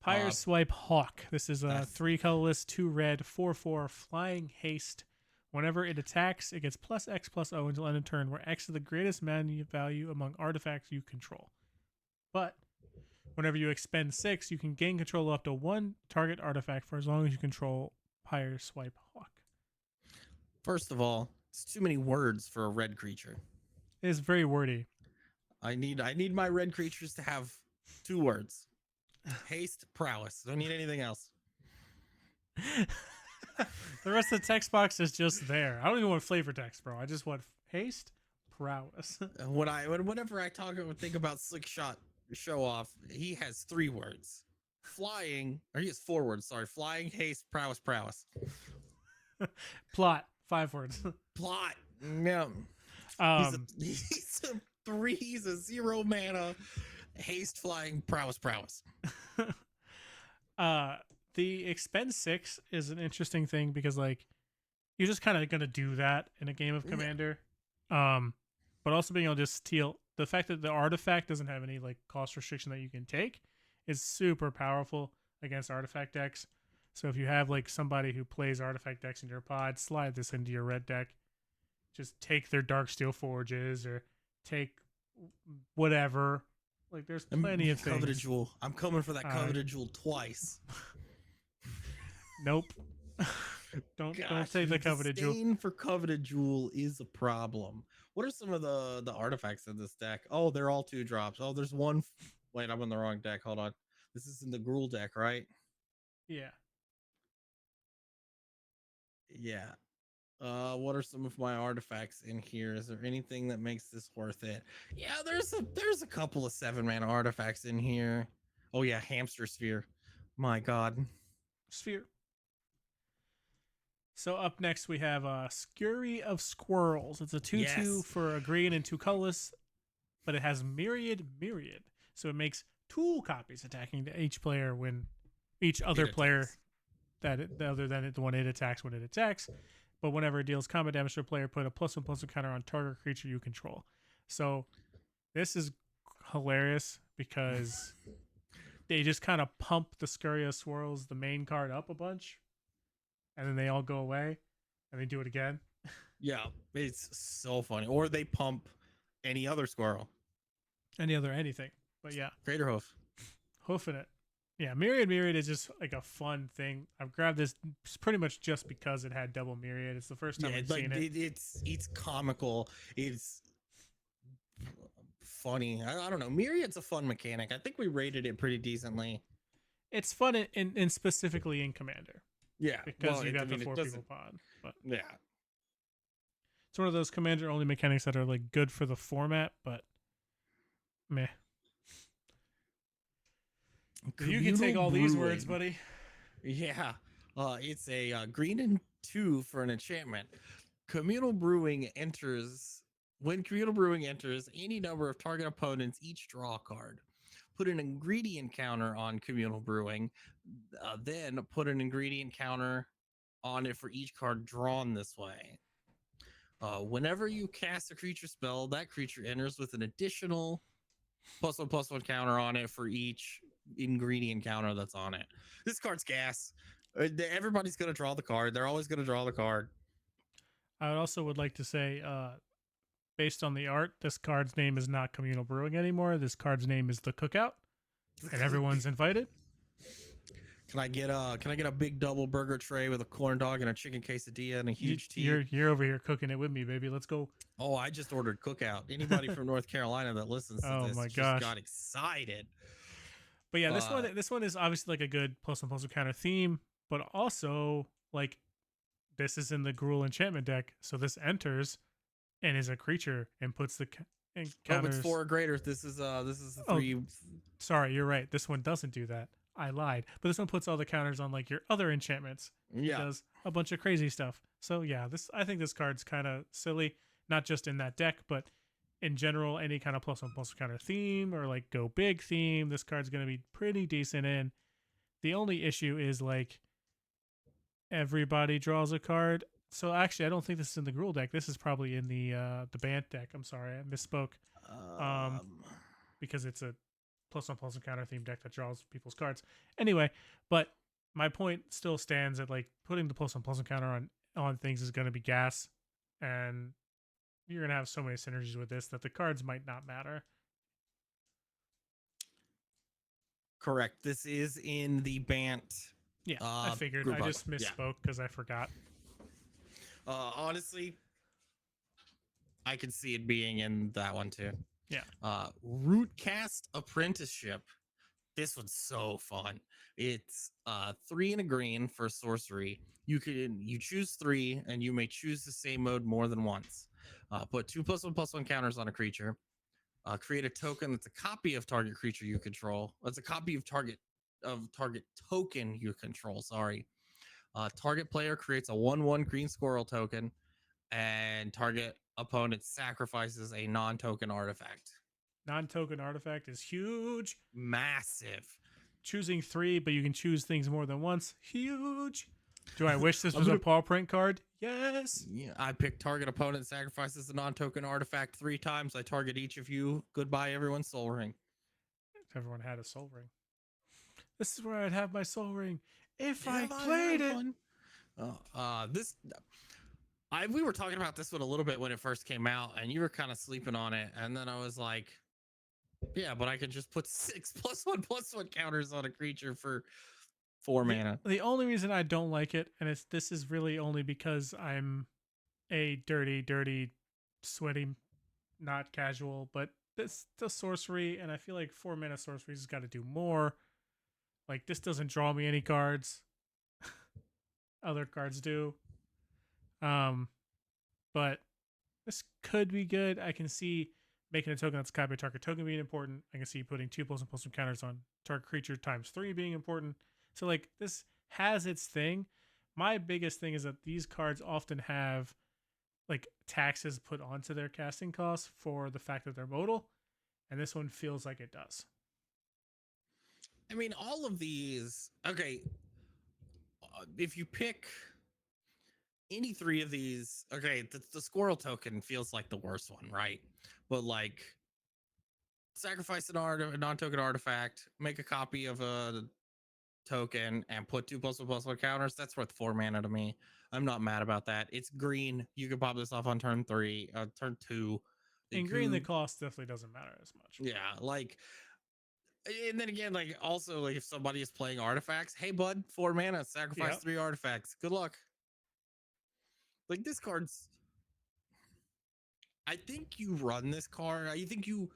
Pyre Swipe Hawk. This is a 3 colorless, 2 red, 4/4 flying haste. Whenever it attacks, it gets +X/+O until end of turn, where X is the greatest mana value among artifacts you control. But whenever you expend 6, you can gain control of up to 1 target artifact for as long as you control Pyre Swipe Hawk. First of all, it's too many words for a red creature. It is very wordy. I need my red creatures to have 2 words. Haste, prowess. Don't need anything else. The rest of the text box is just there. I don't even want flavor text, bro. I just want haste, prowess. Whenever I think about slick shot show off, he has 3 words: flying, or he has 4 words. Sorry, flying, haste, prowess, prowess. Plot, 5 words. Plot. Yeah. Um, He's a 3. He's a 0 mana haste, flying, prowess, prowess. uh, the expend 6 is an interesting thing because like you're just kind of gonna do that in a game of Yeah. Commander. But also being able to steal, the fact that the artifact doesn't have any like cost restriction that you can take is super powerful against artifact decks. So if you have like somebody who plays artifact decks in your pod, slide this into your red deck. Just take their Darksteel Forges or take whatever. Like there's plenty of things. Coveted Jewel. I'm coming for that coveted jewel twice. Nope. don't take the coveted jewel. Disdain for coveted jewel is a problem. What are some of the artifacts in this deck? Oh, they're all 2-drops. Oh, there's one. Wait, I'm on the wrong deck. Hold on. This is in the Gruul deck, right? Yeah. Yeah. What are some of my artifacts in here? Is there anything that makes this worth it? Yeah, there's a couple of 7-mana artifacts in here. Oh yeah, Hamster Sphere. My God. Sphere. So up next we have Scurry of Squirrels. It's a 2/2 Yes. for a green and 2 colorless, but it has myriad. So it makes 2 copies attacking to each player when each other player other than the one it attacks when it attacks. But whenever it deals combat damage to a player, put a +1/+1 counter on target creature you control. So this is hilarious because they just kind of pump the Scurry of Swirls, the main card, up a bunch, and then they all go away, and they do it again. Yeah, it's so funny. Or they pump any other squirrel. Anything. But yeah, Crater Hoof. hoofing it. Yeah, Myriad is just like a fun thing. I've grabbed this pretty much just because it had double Myriad. It's the first time I've seen it. It's comical. It's funny. I don't know. Myriad's a fun mechanic. I think we rated it pretty decently. It's fun in specifically in Commander. Yeah, because you got the 4 people pod. But yeah, it's one of those Commander only mechanics that are like good for the format, but meh. You can take all these words, buddy. Yeah, it's a green and 2 for an enchantment. Communal Brewing enters. When Communal Brewing enters, any number of target opponents each draw a card. Put an ingredient counter on Communal Brewing, then put an ingredient counter on it for each card drawn this way. Whenever you cast a creature spell, that creature enters with an additional +1/+1 counter on it for each ingredient counter that's on it. This card's gas. Everybody's going to draw the card. They're always going to draw the card. I also would like to say, based on the art, this card's name is not Communal Brewing anymore. This card's name is The Cookout, and everyone's invited. Can I get a big double burger tray with a corn dog and a chicken quesadilla and a huge tea? You're over here cooking it with me, baby. Let's go. Oh, I just ordered Cookout. Anybody from North Carolina that listens to this just got excited. But yeah, this one is obviously like a good +1/+1 counter theme, but also like this is in the Gruul enchantment deck, so this enters and is a creature and puts the counters. It's 4 or greater. This is the 3. Sorry, you're right. This one doesn't do that. I lied. But this one puts all the counters on like your other enchantments. Yeah. It does a bunch of crazy stuff. So yeah, I think this card's kind of silly, not just in that deck, but in general, any kind of +1/+1 counter theme or like go big theme, this card's going to be pretty decent in. The only issue is like everybody draws a card. So actually, I don't think this is in the Gruul deck. This is probably in the Bant deck. I'm sorry, I misspoke. Because it's a +1/+1 counter theme deck that draws people's cards. Anyway, but my point still stands that like putting the +1/+1 counter on things is going to be gas, and you're going to have so many synergies with this that the cards might not matter. Correct. This is in the Bant. Yeah, I figured. I just misspoke because I forgot. Honestly, I could see it being in that one too. Yeah. Rootcast Apprenticeship. This one's so fun. It's 3 and a green for sorcery. You choose 3 and you may choose the same mode more than once. Put 2+1/+1 counters on a creature. Create a token that's a copy of target creature you control. That's a copy of target token you control. Sorry. Target player creates a 1/1 green squirrel token, and target opponent sacrifices a non-token artifact. Non-token artifact is huge. Massive. Choosing 3, but you can choose things more than once. Huge. Do I wish this I'm was a gonna- paw print card? Yes. Yeah, I pick target opponent sacrifices a non-token artifact 3 times. I target each of you. Goodbye, everyone. Soul Ring. Everyone had a soul ring. This is where I'd have my soul ring if I Have I played had it. one? We were talking about this one a little bit when it first came out, and you were kind of sleeping on it, and then I was like, yeah, but I could just put 6+1/+1 counters on a creature for 4 mana. The only reason I don't like it, and this is really only because I'm a dirty, sweaty, not casual, but this the sorcery, and I feel like 4 mana sorceries has got to do more. Like, this doesn't draw me any cards. Other cards do. But this could be good. I can see making a token that's a copy of target token being important. I can see putting 2+1/+1 counters on target creature ×3 being important. So, like, this has its thing. My biggest thing is that these cards often have like taxes put onto their casting costs for the fact that they're modal, and this one feels like it does. I mean, all of these. Okay, if you pick any 3 of these, okay, the squirrel token feels like the worst one, right? But like, sacrifice a non-token artifact, make a copy of a token, and put 2+1/+1 counters. That's worth 4 mana to me. I'm not mad about that. It's green. You can pop this off on turn 3, turn 2. In green, the cost definitely doesn't matter as much. Yeah, like, and then again, like, also, like, if somebody is playing artifacts, hey bud, 4 mana, sacrifice 3 artifacts. Good luck. Like, this card's. I think you run this card. I think you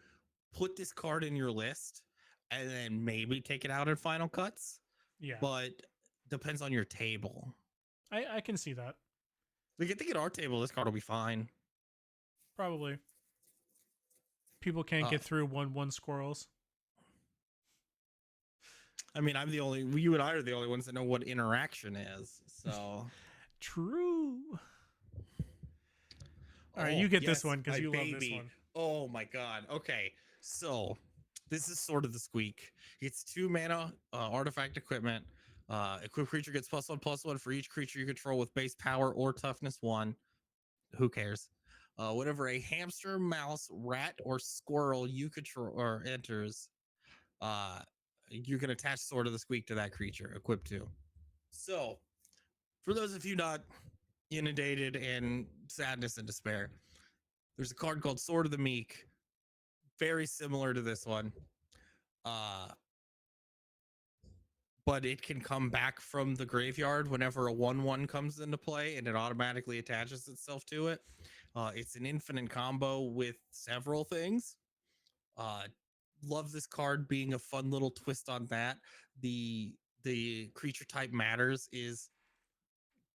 put this card in your list, and then maybe take it out in final cuts. Yeah, But depends on your table. I can see that. Like, I think at our table, this card will be fine. Probably. People can't get through 1/1 squirrels. I mean, you and I are the only ones that know what interaction is. So True. All right, you get this one because you love this one. Oh my god. Okay, so this is Sword of the Squeak. It's 2 mana artifact equipment. Equipped creature gets +1/+1 for each creature you control with base power or toughness 1. Who cares? Whenever a hamster, mouse, rat, or squirrel you control or enters, you can attach Sword of the Squeak to that creature, equipped to. So, for those of you not inundated in sadness and despair, there's a card called Sword of the Meek, very similar to this one. But it can come back from the graveyard whenever a 1/1 comes into play, and it automatically attaches itself to it. It's an infinite combo with several things. Love this card being a fun little twist on that. The creature type matters is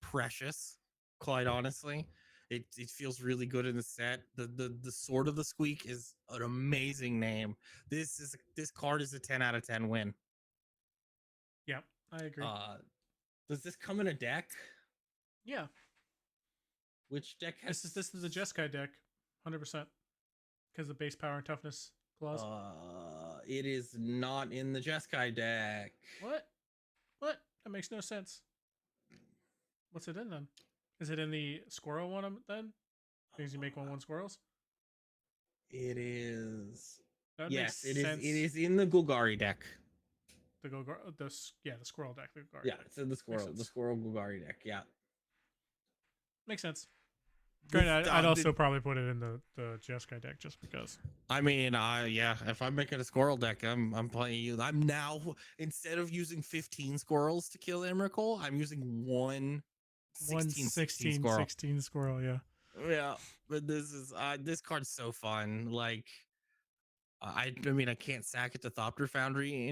precious, quite honestly. It feels really good in the set. The Sword of the Squeak is an amazing name. This card is a 10 out of 10 win. Yeah, I agree. Does this come in a deck? Yeah. Which deck has This is a Jeskai deck, 100%, because of base power and toughness clause. It is not in the Jeskai deck. What? That makes no sense. What's it in then? Is it in the squirrel one then? Because you make 1/1 squirrels. It is. That Yes, makes it sense. is. It is in the Golgari deck. The squirrel deck. The Golgari. Yeah, it's in the squirrel Golgari deck. Yeah, makes sense. Granted, I'd also probably put it in the Jeskai deck just because. I mean, yeah, if I'm making a squirrel deck, I'm playing you. I'm now, instead of using 15 squirrels to kill Emrakul, I'm using one 16 squirrel. 16 squirrel, yeah. Yeah, but this card's so fun. Like, I mean, I can't sack it to Thopter Foundry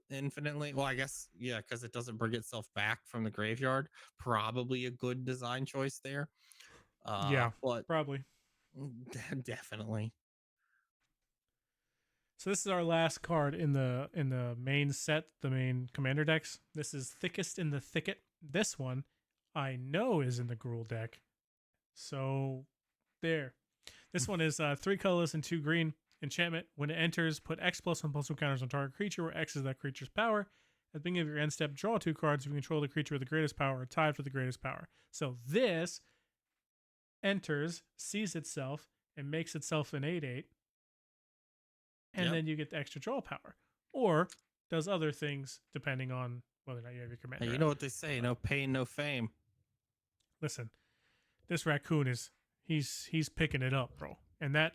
infinitely. Well, I guess, yeah, because it doesn't bring itself back from the graveyard. Probably a good design choice there. Yeah, but probably. Definitely. So this is our last card in the main set, the main commander decks. This is Thickest in the Thicket. This one I know is in the Gruul deck. So there. This one is 3 colorless and 2 green. Enchantment. When it enters, put X+1/+1 counters on target creature where X is that creature's power. At the beginning of your end step, draw 2 cards if you control the creature with the greatest power or tied for the greatest power. So this enters, sees itself, and makes itself an 8/8. And Yep. then you get the extra draw power. Or does other things depending on whether or not you have your commander. Hey, you know what they say, no pain, no fame. Listen, this raccoon he's picking it up, bro. And that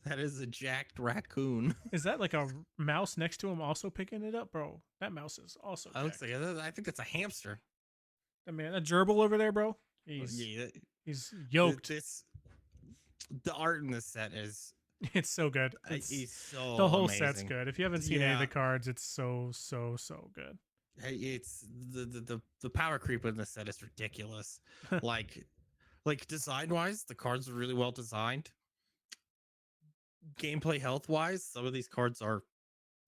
is a jacked raccoon. is that like a mouse next to him also picking it up, bro? That mouse is also. I think it's a hamster. That gerbil over there, bro. He's yoked. The art in this set is It's so good. It's so the whole amazing. set's good. If you haven't seen any of the cards, it's so good. Hey, it's the power creep in this set is ridiculous. like design wise, the cards are really well designed. Gameplay health wise, some of these cards are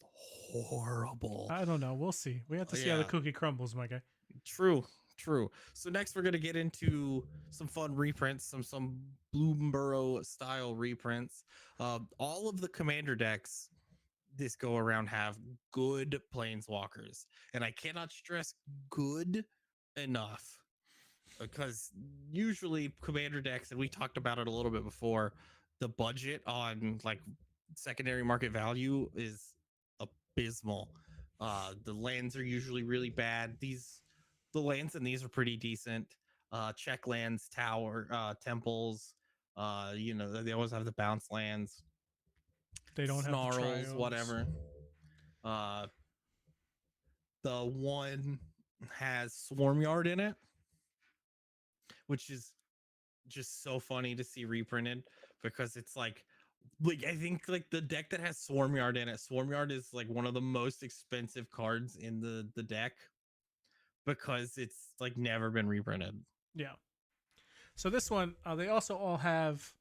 horrible. I don't know. We'll see. We have to see how the cookie crumbles, my guy. True. So next we're gonna get into some fun reprints, some Bloomburrow style reprints. All of the commander decks this go around have good planeswalkers, and I cannot stress good enough, because usually commander decks, and we talked about it a little bit before, the budget on like secondary market value is abysmal. The lands are usually really bad. The lands in these are pretty decent. Check lands, temples. They always have the bounce lands. They don't snarls, have the trios. whatever. The one has Swarmyard in it, which is just so funny to see reprinted, because it's like I think like the deck that has Swarmyard in it, Swarmyard is like one of the most expensive cards in the deck, because it's like never been reprinted. Yeah. So this one, they also all have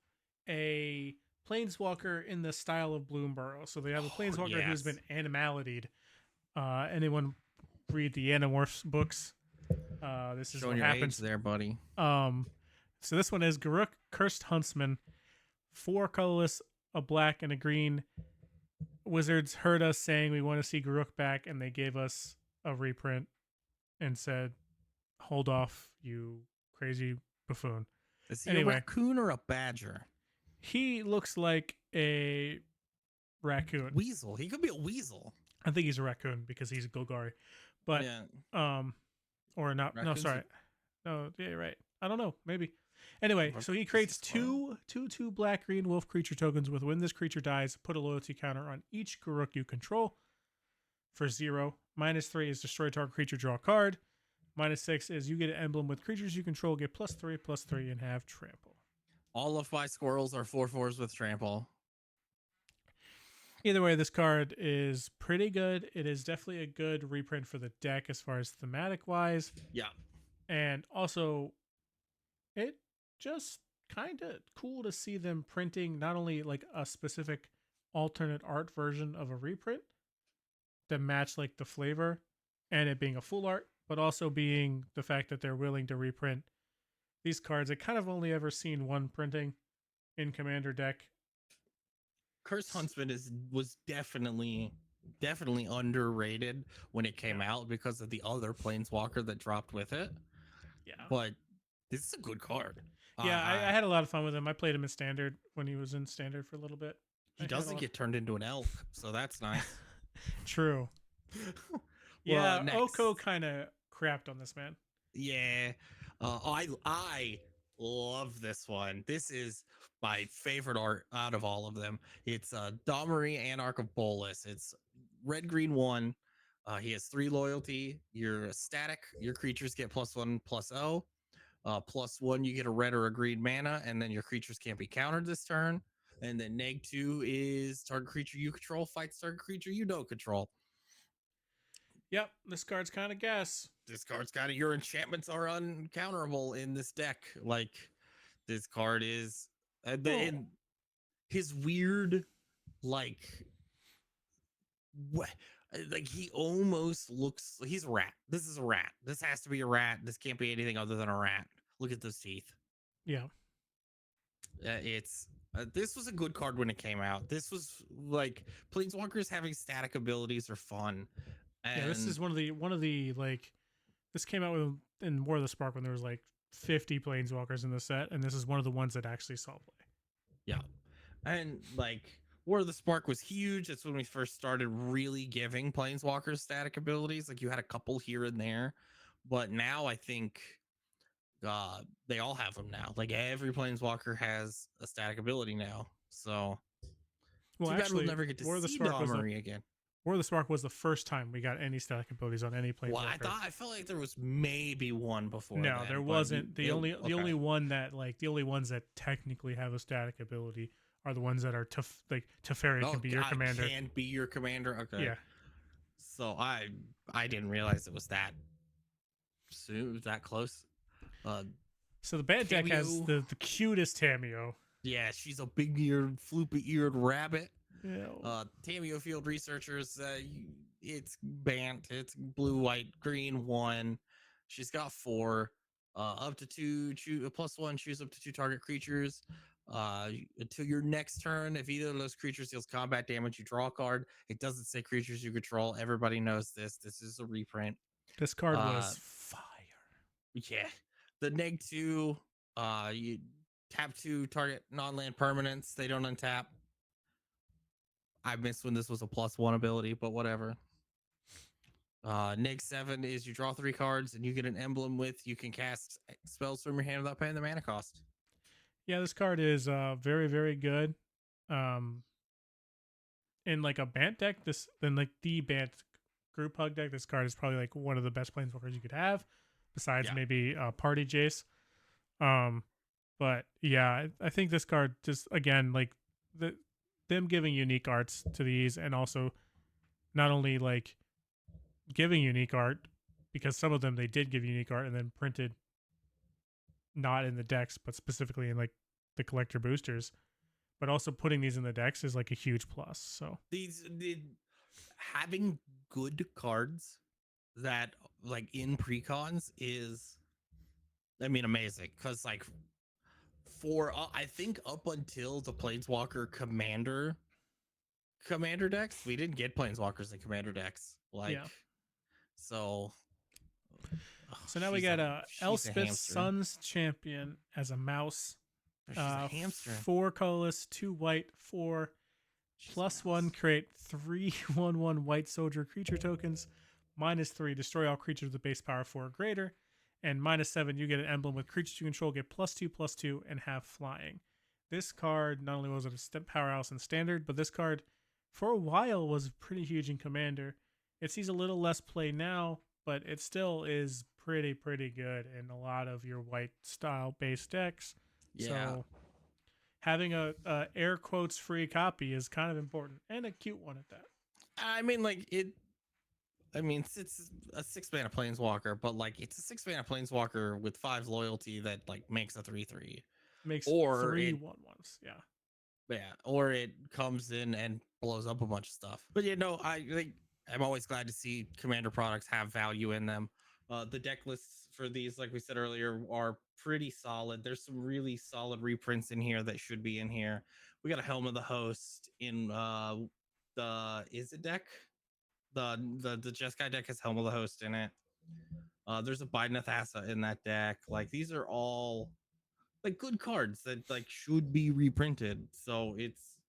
a planeswalker in the style of Bloomburrow. So they have a planeswalker who's been animalitied. Anyone read the Animorphs books? This is Showing what your happens age there, buddy. So this one is Garruk, Cursed Huntsman, 4 colorless, a black, and a green. Wizards heard us saying we want to see Garruk back, and they gave us a reprint and said, "Hold off, you crazy buffoon." Is he a raccoon or a badger? He looks like a raccoon. Weasel. He could be a weasel. I think he's a raccoon because he's a Golgari. But or not. Raccoons no, sorry. No, yeah, you're right. I don't know. Maybe. Anyway, so he creates two black green wolf creature tokens with when this creature dies, put a loyalty counter on each Garruk you control for 0. -3 is destroy target creature, draw a card. -6 is you get an emblem with creatures you control, get +3/+3 and have trample. All of my squirrels are 4/4s with trample. Either way, this card is pretty good. It is definitely a good reprint for the deck as far as thematic wise. Yeah. And also, it just kind of cool to see them printing not only like a specific alternate art version of a reprint that match like the flavor and it being a full art, but also being the fact that they're willing to reprint these cards. I kind of only ever seen one printing in Commander deck. Cursed Huntsman was definitely underrated when it came out because of the other planeswalker that dropped with it. Yeah. But this is a good card. Yeah, I had a lot of fun with him. I played him in Standard when he was in Standard for a little bit. He doesn't get turned into an elk, so that's nice. True. Yeah, Oko kind of crapped on this, man. Yeah. I love this one. This is my favorite art out of all of them. It's Domri, Anarch of Bolas. It's red, green, 1. He has 3 loyalty. You're static. Your creatures get +1/+0. +1, you get a red or a green mana, and then your creatures can't be countered this turn. And then -2 is target creature you control fights target creature you don't control. Yep, this card's kind of gas. This card's kind of, your enchantments are uncounterable in this deck. Like, this card is And his weird, like, what? Like he almost looks. He's a rat. This is a rat. This has to be a rat. This can't be anything other than a rat. Look at those teeth. Yeah. It's this was a good card when it came out. This was like planeswalkers having static abilities are fun, Yeah, this and is one of the like this came out with in War of the Spark when there was like 50 planeswalkers in the set, and this is one of the ones that actually saw play. yeah, and like War of the Spark was huge. That's when we first started really giving planeswalkers static abilities. Like you had a couple here and there, but now I think they all have them now. Like every planeswalker has a static ability now. So Well, too bad we'll actually, never get to War of the see Spark was the Dommery again. War of the Spark was the first time we got any static abilities on any Well, planeswalker. I felt like there was maybe one before. No, then, there but wasn't. The only okay. the only one that like the only ones that technically have a static ability are the ones that are like Teferi can be your commander. Can be your commander. Okay. Yeah. So I didn't realize it was that soon, that close. So the bad deck has Cameo. the cutest Tameo. Yeah, she's a big eared, floopy eared rabbit. Yeah. Tameo Field Researchers, it's Bant, it's blue, white, green, 1. She's got 4. Up to 2, choose +1, choose up to 2 target creatures. Until your next turn, if either of those creatures deals combat damage, you draw a card. It doesn't say creatures you control. Everybody knows this. This is a reprint. This card was fire. Yeah. The -2, you tap 2 target non-land permanents. They don't untap. I missed when this was a +1 ability, but whatever. -7 is you draw 3 cards and you get an emblem with you can cast spells from your hand without paying the mana cost. Yeah, this card is very very good. In like a Bant deck, this then like the Bant group hug deck, this card is probably like one of the best planeswalkers you could have, besides Yeah. maybe Party Jace. But yeah, I think this card just again like them giving unique arts to these, and also not only like giving unique art, because some of them they did give unique art and then printed not in the decks but specifically in like the collector boosters, but also putting these in the decks is like a huge plus. So having good cards that like in precons is, I mean, amazing, because like for I think up until the Planeswalker commander decks, we didn't get planeswalkers in commander decks. Like, yeah. So now we got Elspeth Sun's Champion as a mouse. She's a hamster. 4 colorless, 2 white, 4 +1. Create 3 1/1 white soldier creature tokens. -3 destroy all creatures with base power 4 or greater. And -7 you get an emblem with creatures you control get +2/+2 and have flying. This card not only was it a step powerhouse in standard, but this card for a while was pretty huge in commander. It sees a little less play now, but it still is pretty good in a lot of your white style based decks. Yeah. So having a air quotes free copy is kind of important, and a cute one at that. I mean, like it. I mean, it's a 6-mana planeswalker, but like it's a 6-mana planeswalker with 5 loyalty that like makes a 3/3. Makes or 3 1/1s. Yeah. Yeah, or it comes in and blows up a bunch of stuff. But yeah, no, I think I'm always glad to see commander products have value in them. The deck lists for these, like we said earlier, are pretty solid. There's some really solid reprints in here that should be in here. We got a Helm of the Host in the Izzet deck. The Jeskai deck has Helm of the Host in it. There's a Bidneth Assa in that deck. Like these are all like good cards that like should be reprinted. So it's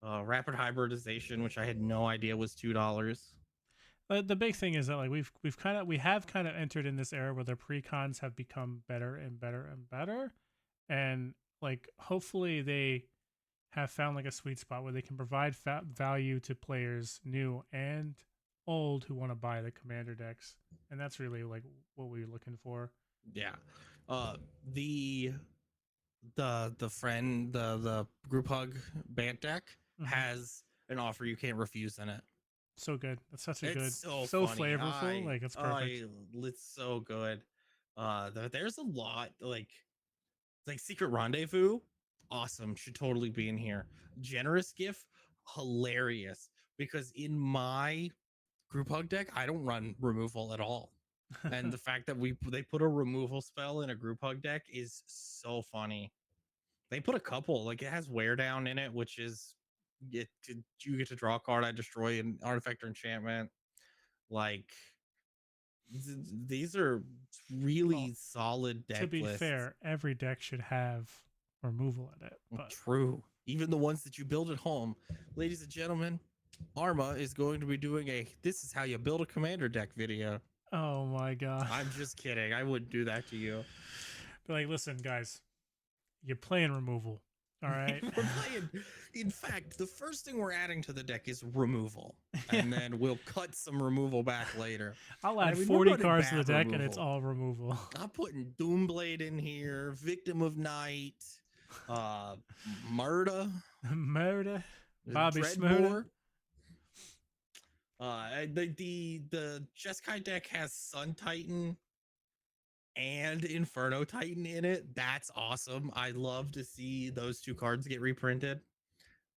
rapid hybridization, which I had no idea was $2. But the big thing is that like we have kind of entered in this era where the precons have become better and better and better, and like hopefully they have found like a sweet spot where they can provide value to players new and old who want to buy the commander decks, and that's really like what we're looking for. Yeah. The group hug Bant deck has an offer you can't refuse in it. So good. That's such a it's good, so flavorful. Like it's perfect. It's so good. There's a lot like Secret Rendezvous. awesome. Should totally be in here. Generous gift, hilarious. Because in my group hug deck, I don't run removal at all. And the fact that they put a removal spell in a group hug deck is so funny. They put a couple, like it has wear down in it, which is you get to draw a card, I destroy an artifact or enchantment. Like these are really solid deck To be lists. fair, every deck should have removal in it. But True. Even the ones that you build at home. Ladies and gentlemen, Arma is going to be doing a this is how you build a commander deck video. oh my god. I'm just kidding. I wouldn't do that to you. But like, listen, guys, you're playing removal. All right. We're playing. In fact, the first thing we're adding to the deck is removal. And then we'll cut some removal back later. I'll add I mean, 40 we're running cards to the bad deck and removal. it's all removal. I'm putting Doomblade in here, Victim of Night, Murda, Murder. Bobby Dreadbore. The Jeskai deck has Sun Titan and Inferno Titan in it. That's awesome. I love to see those two cards get reprinted.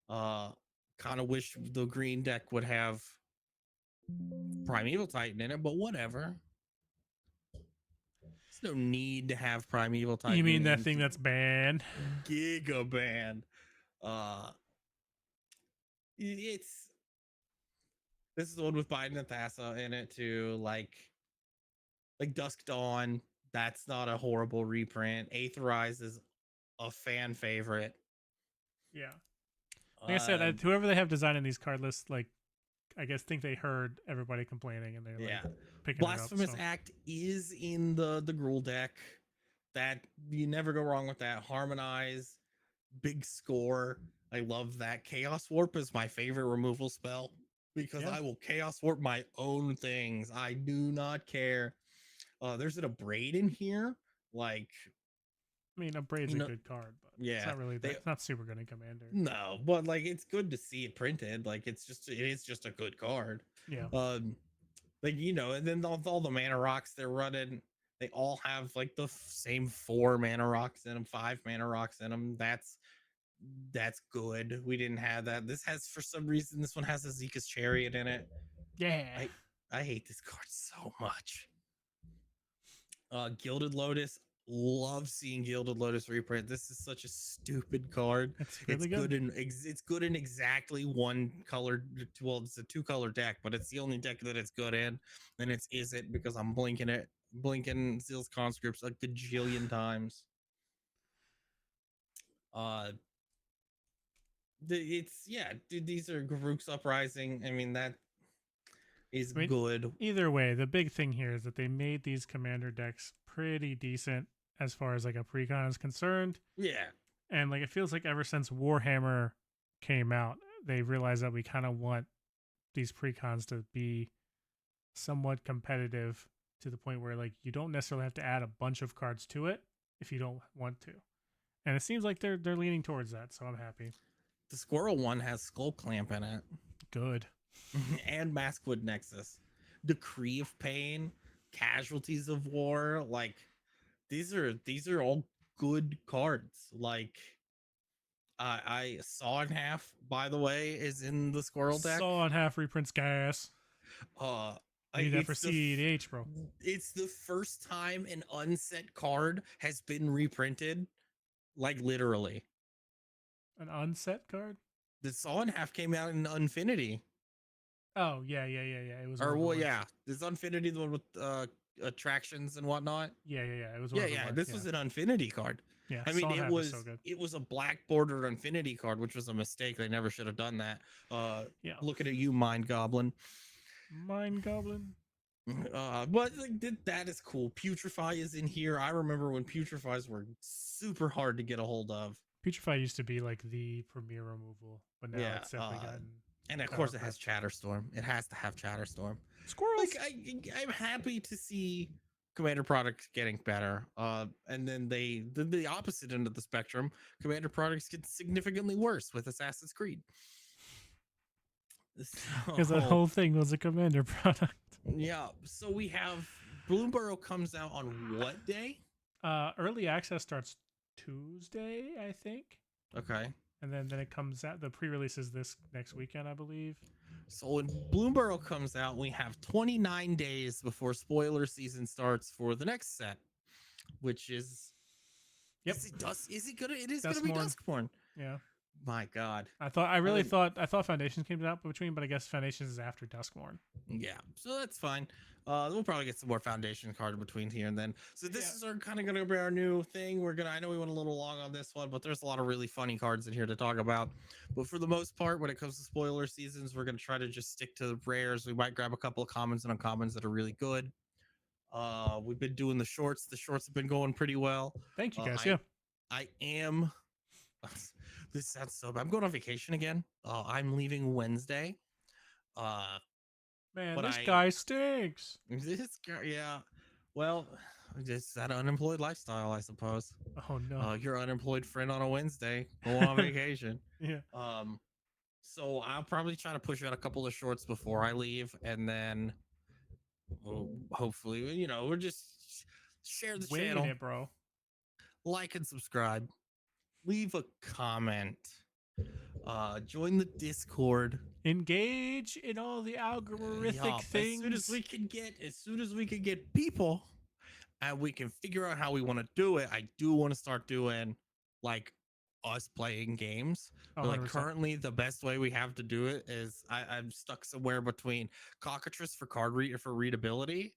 Kind of wish the green deck would have Primeval Titan in it, but whatever. There's no need to have Primeval Titan. You mean that thing that's banned? Giga banned. It's this is the one with Biden and Thassa in it too. Like Dusk Dawn. That's not a horrible reprint. Aetherize is a fan favorite. Yeah. Like I said, whoever they have designing these card lists, like, I guess think they heard everybody complaining and they're like picking Blasphemous it up. So. Act is in the Gruul deck. That you never go wrong with that. Harmonize, big score. I love that. Chaos Warp is my favorite removal spell because I will Chaos Warp my own things. I do not care. There's an Abrade in here. Like, I mean, Abrade's a good card, but it's not really it's not super good in Commander. No, but like it's good to see it printed. Like it is just a good card. Yeah. Like and then all the mana rocks they're running, they all have like the same 4 mana rocks in them, 5 mana rocks in them. That's good. We didn't have that. This has, for some reason, this one has a Zika's Chariot in it. Yeah. I hate this card so much. Gilded Lotus. Love seeing Gilded Lotus reprint. This is such a stupid card. It's really good. It's good in exactly one color. Well, it's a 2-color deck, but it's the only deck that it's good in. And is it because I'm blinking Zeal's Conscripts a gajillion times. These are Garruk's Uprising. I mean, that is good. Either way, the big thing here is that they made these commander decks pretty decent as far as like a precon is concerned. Yeah. And like it feels like ever since Warhammer came out, they realized that we kind of want these precons to be somewhat competitive to the point where like you don't necessarily have to add a bunch of cards to it if you don't want to. And it seems like they're leaning towards that, so I'm happy. The Squirrel one has Skull Clamp in it. Good. And Maskwood Nexus. Decree of Pain, Casualties of War, like these are all good cards. Like I Saw in Half, by the way, is in the Squirrel deck. Saw in Half reprints gas. I need that for CEDH, bro. It's the first time an unset card has been reprinted, like literally. An unset card? The Saw in Half came out in Unfinity. Oh yeah. It was. This Unfinity, the one with attractions and whatnot. Yeah. It was. This was an Unfinity card. Yeah, I mean it was a black bordered Unfinity card, which was a mistake. They never should have done that. Looking at you, Mind Goblin. Mind Goblin. But like, that is cool. Putrefy is in here. I remember when Putrefies were super hard to get a hold of. Putrefy used to be like the premier removal, but now it's definitely gotten. And of course, it has Chatterstorm. It has to have Chatterstorm. Squirrels. Like I'm happy to see Commander products getting better. And then the opposite end of the spectrum, Commander products get significantly worse with Assassin's Creed. Because that whole thing was a Commander product. Yeah. So we have Bloomburrow comes out on what day? Early access starts Tuesday, I think. Okay. And then it comes out. The pre-release is this next weekend, I believe. So when Bloomburrow comes out, we have 29 days before spoiler season starts for the next set, which is Yep. is it gonna it is gonna be Duskmorn. Duskborn. Yeah. My God. I really thought Foundations came out between, but I guess Foundations is after Duskmorn. Yeah, so that's fine. We'll probably get some more foundation card between here and then. So this is our kind of gonna be our new thing. I know we went a little long on this one, but there's a lot of really funny cards in here to talk about. But for the most part, when it comes to spoiler seasons, we're gonna try to just stick to the rares. We might grab a couple of commons and uncommons that are really good. We've been doing the shorts. The shorts have been going pretty well. Thank you guys. I am. This sounds so bad. I'm going on vacation again. I'm leaving Wednesday. Man, but this guy stinks. This guy, yeah. Well, just that unemployed lifestyle, I suppose. Oh no. Your unemployed friend on a Wednesday go on vacation. Yeah. So I'll probably try to push out a couple of shorts before I leave, and then hopefully, we're just share the Winging channel, it, bro. like and subscribe, leave a comment, join the Discord, engage in all the algorithmic things. As soon as we can get people and we can figure out how we want to do it. I do want to start doing like us playing games. But like currently the best way we have to do it is I'm stuck somewhere between cockatrice for for readability,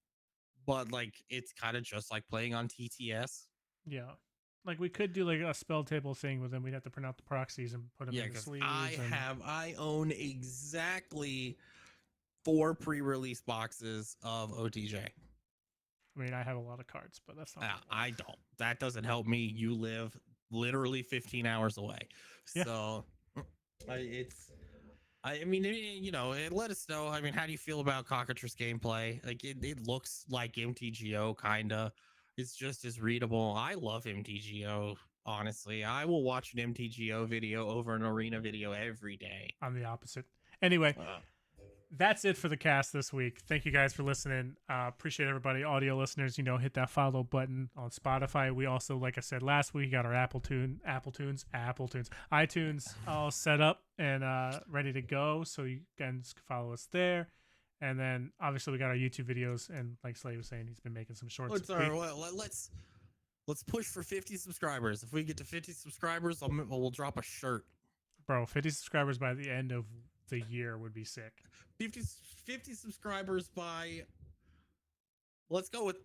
but like it's kind of just like playing on TTS. Yeah. Like we could do like a spell table thing, but then we'd have to print out the proxies and put them in the sleeves. I own exactly 4 pre-release boxes of OTJ. I mean, I have a lot of cards, but that's not. I don't. That doesn't help me. You live literally 15 hours away, yeah. So I mean, let us know. I mean, how do you feel about Cockatrice gameplay? Like it looks like MTGO kinda. It's just as readable. I love MTGO. Honestly, I will watch an MTGO video over an arena video every day. I'm the opposite. Anyway, that's it for the cast this week. Thank you guys for listening. Appreciate everybody. Audio listeners, hit that follow button on Spotify. We also, like I said last week, got our iTunes all set up and ready to go. So you guys can follow us there. And then obviously we got our YouTube videos, and like Slay was saying, he's been making some shorts. Let's push for 50 subscribers. If we get to 50 subscribers, we'll drop a shirt. Bro, 50 subscribers by the end of the year would be sick. 50 subscribers by let's go with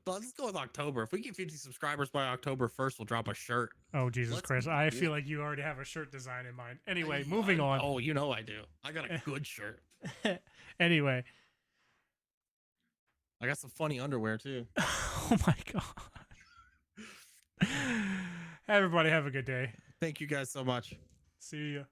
October. If we get 50 subscribers by October 1st, we'll drop a shirt. Oh, Jesus Christ. I feel like you already have a shirt design in mind. Anyway, moving on. Oh, I do. I got a good shirt. Anyway. I got some funny underwear too. Oh my God. Everybody have a good day. Thank you guys so much. See ya.